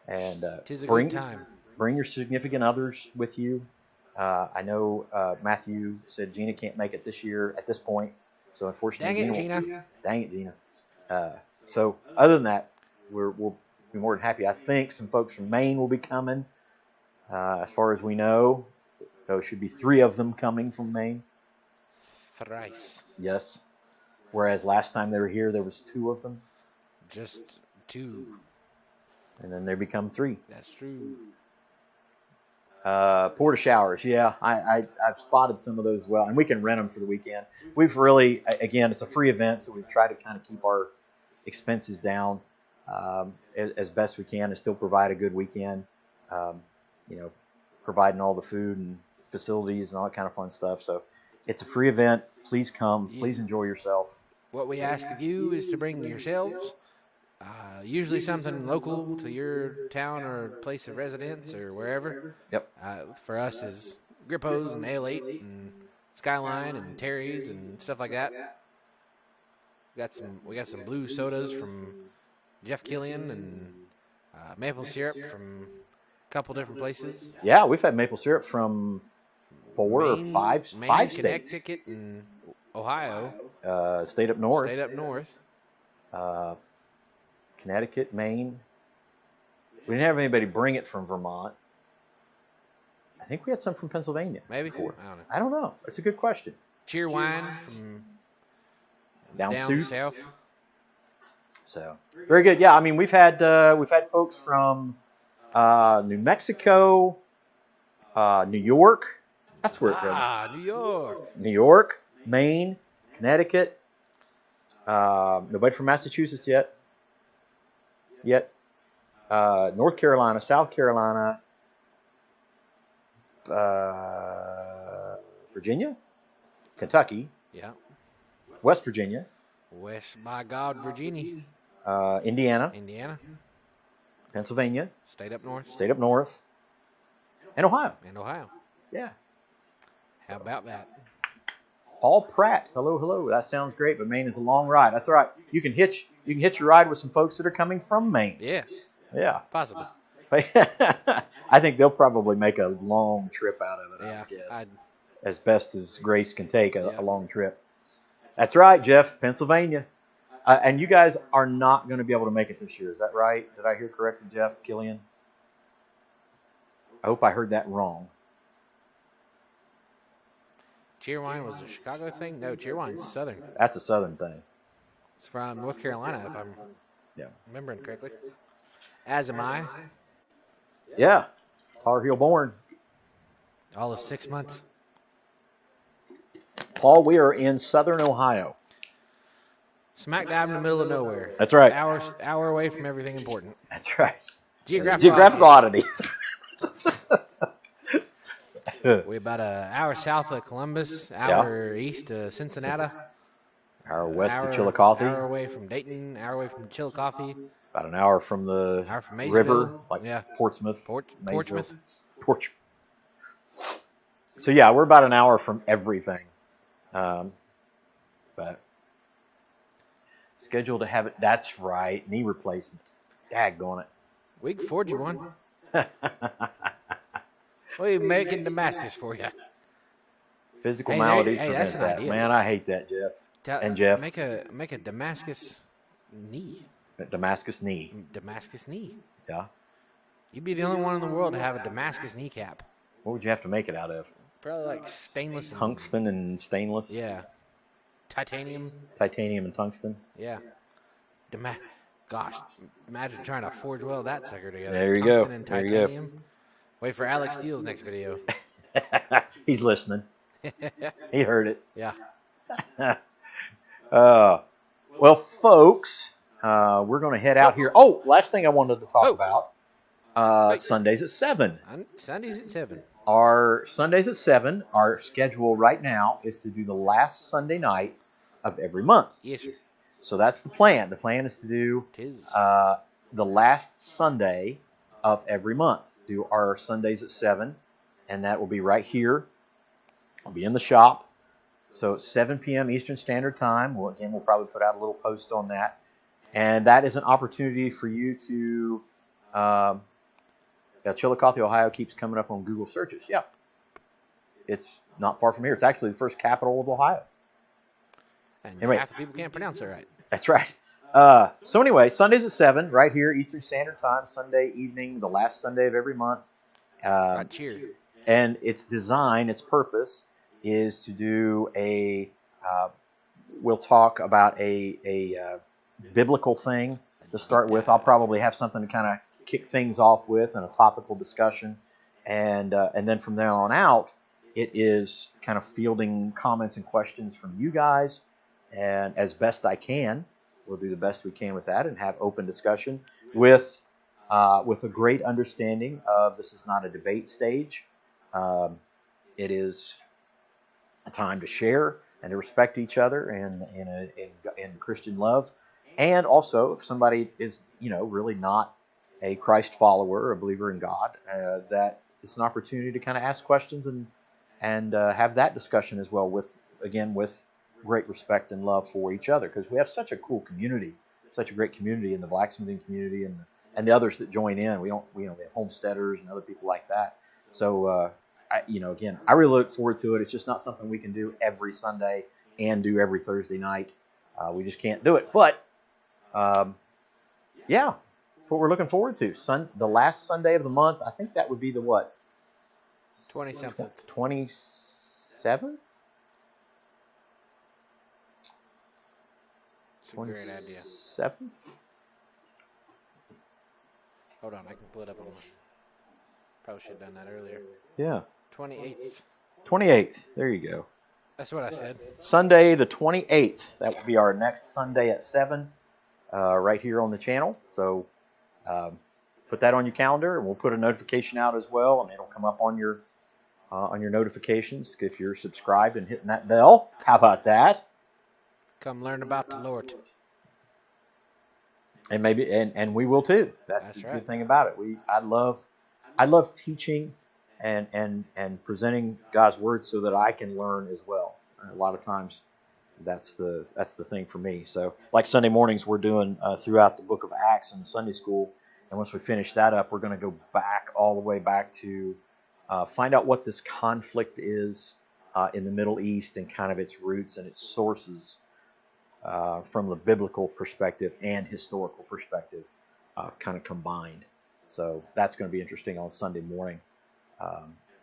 And tis a good time. Bring your significant others with you. I know Matthew said Gina can't make it this year at this point, so unfortunately, Dang it, Gina. So other than that, we'll be more than happy. I think some folks from Maine will be coming. As far as we know, there should be 3 of them coming from Maine. Thrice. Yes. Whereas last time they were here, there was 2 of them. Just 2. And then there become 3. That's true. Porta showers, yeah, I've spotted some of those as well, and we can rent them for the weekend. We've really, again, it's a free event, so we've tried to kind of keep our expenses down as best we can and still provide a good weekend. Providing all the food and facilities and all that kind of fun stuff. So it's a free event. Please come. Please enjoy yourself. What we ask of you is to bring yourselves, usually something local to your town or place of residence or wherever. Yep. For us is Grippo's and Ale 8 and Skyline and Terry's and stuff like that. We got some blue sodas from Jeff Killian and maple syrup from a couple different places. Yeah, we've had maple syrup from 4 or 5 states. Connecticut and Ohio. State up north. Connecticut, Maine. We didn't have anybody bring it from Vermont. I think we had some from Pennsylvania. Maybe. Before. I don't know. I don't know. That's a good question. Cheer wine from down south. So very good. Yeah, I mean we've had folks from New Mexico, New York. That's where it runs. New York. New York, Maine, Connecticut. Nobody from Massachusetts yet. North Carolina, South Carolina, Virginia, Kentucky, Yeah. West Virginia, West by God, Virginia. Indiana, Indiana. Pennsylvania, State up north. state up north, and Ohio. And Ohio. Yeah. How about that? Paul Pratt. Hello, hello. That sounds great, but Maine is a long ride. That's all right. You can hitch your ride with some folks that are coming from Maine. Yeah. Yeah. Possibly. I think they'll probably make a long trip out of it, Yeah. I guess. As best as Grace can take Yeah. a long trip. That's right, Jeff, Pennsylvania. And you guys are not going to be able to make it this year. Is that right? Did I hear correctly, Jeff, Killian? I hope I heard that wrong. Cheerwine was a Chicago thing? No, Cheerwine's Southern. That's a Southern thing. It's from North Carolina, if I'm remembering correctly. As am I. Yeah. Tar Heel born. All of 6 months. Paul, we are in Southern Ohio. Smack dab in the middle of nowhere. That's right. Hour away from everything important. That's right. Geographical oddity. We're about an hour south of Columbus, hour east of Cincinnati, hour west of Chillicothe, hour away from Dayton, hour away from Chillicothe, about an hour from the river, like Portsmouth, Portsmouth. So yeah, we're about an hour from everything, but scheduled to have it. That's right, knee replacement. Daggone it. We can afford you one. We make in Damascus for you. Physical maladies that's prevent an that. idea. Man, I hate that, Jeff. And Jeff, make a Damascus knee. Damascus knee. Damascus knee. Yeah. You'd be the only one in the world to have a Damascus kneecap. What would you have to make it out of? Probably like stainless. Tungsten and stainless. Yeah. Titanium. Titanium and tungsten. Yeah. Gosh, imagine trying to forge weld that sucker together. There you Tungsten go. And there titanium. you go. Wait for Alex Steele's next video. He's listening. He heard it. Yeah. Well, folks, we're going to head out here. Oh, last thing I wanted to talk about. Sundays at 7. Sundays at 7. Our Sundays at 7, our schedule right now is to do the last Sunday night of every month. Yes, sir. So that's the plan. The plan is to do the last Sunday of every month. Do our Sundays at 7, and that will be right here. I'll be in the shop. So 7 p.m. Eastern Standard Time. We'll probably put out a little post on that. And that is an opportunity for you to... Chillicothe, Ohio keeps coming up on Google searches. Yeah. It's not far from here. It's actually the first capital of Ohio. And anyway, half the people can't pronounce it right. That's right. So anyway, Sundays at 7, right here, Eastern Standard Time, Sunday evening, the last Sunday of every month. Cheer. And its design, its purpose, is to do we'll talk about a biblical thing to start with. I'll probably have something to kind of kick things off with and a topical discussion. And then from there on out, it is kind of fielding comments and questions from you guys. And as best I can, we'll do the best we can with that and have open discussion with a great understanding of this is not a debate stage. It is a time to share and to respect each other and in Christian love. And also, if somebody is really not a Christ follower, a believer in God, that it's an opportunity to kind of ask questions and have that discussion as well with great respect and love for each other, because we have such a cool community, such a great community in the blacksmithing community and the others that join in. We have homesteaders and other people like that. So I really look forward to it. It's just not something we can do every Sunday and do every Thursday night. We just can't do it. But yeah, that's what we're looking forward to. The last Sunday of the month. I think that would be the what? 27th. 27th. It's a great idea. 27th. Hold on, I can pull it up on my. Probably should have done that earlier. Yeah. 28th. 28th. There you go. That's what I said. Sunday the 28th. That will be our next Sunday at 7 right here on the channel. So put that on your calendar, and we'll put a notification out as well, and it'll come up on your notifications if you're subscribed and hitting that bell. How about that? Come learn about the Lord. And maybe and we will too. That's the good thing about it. I love teaching and presenting God's word so that I can learn as well. A lot of times that's the thing for me. So like Sunday mornings we're doing throughout the book of Acts in Sunday school, and once we finish that up, we're going to go back all the way back to find out what this conflict is in the Middle East and kind of its roots and its sources from the biblical perspective and historical perspective kind of combined. So that's going to be interesting on Sunday morning.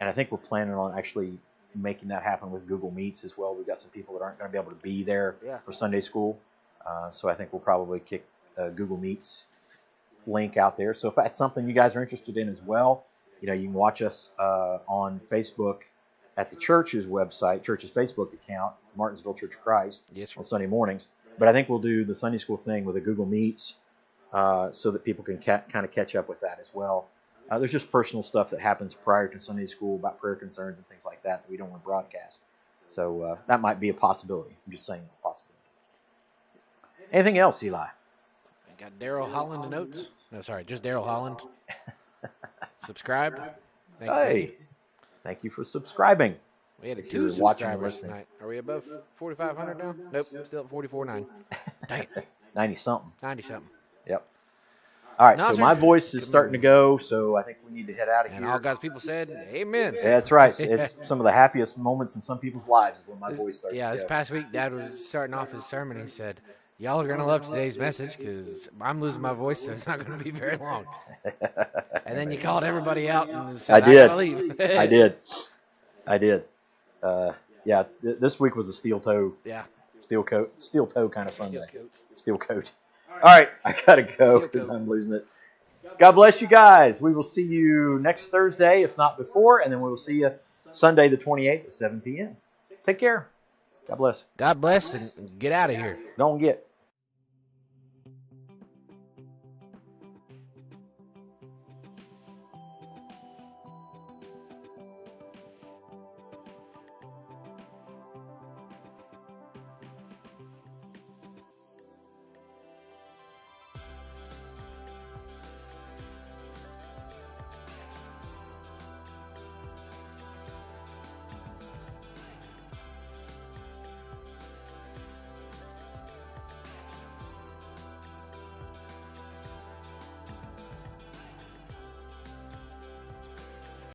And I think we're planning on actually making that happen with Google Meets as well. We've got some people that aren't going to be able to be there for Sunday school. So I think we'll probably kick Google Meets link out there. So if that's something you guys are interested in as well, you can watch us on Facebook at the church's website, church's Facebook account, Martinsville Church of Christ, on Sunday mornings. But I think we'll do the Sunday school thing with the Google Meets so that people can kind of catch up with that as well. There's just personal stuff that happens prior to Sunday school about prayer concerns and things like that we don't want to broadcast. So that might be a possibility. I'm just saying it's a possibility. Anything else, Eli? I got Daryl Holland in notes. No, sorry, just Daryl Holland. Subscribed. Thank you for subscribing. We had 2 subscribers tonight. Are we above 4,500 now? Nope, still at 44.9. Dang it. 90-something. 90-something. Yep. All right, so my voice is starting to go, so I think we need to head out of here. And all God's people said, amen. That's right. It's some of the happiest moments in some people's lives when my voice starts to go. This past week, Dad was starting off his sermon. He said, y'all are going to love today's message because I'm losing my voice, so it's not going to be very long. And then you called everybody out and said, I got to leave. I did. This week was a steel toe. Yeah. Steel toe kind of Sunday. Steel coat. All right, I got to go because I'm losing it. God bless you guys. We will see you next Thursday, if not before, and then we will see you Sunday the 28th at 7 p.m. Take care. God bless. God bless, and get out of here. Don't get.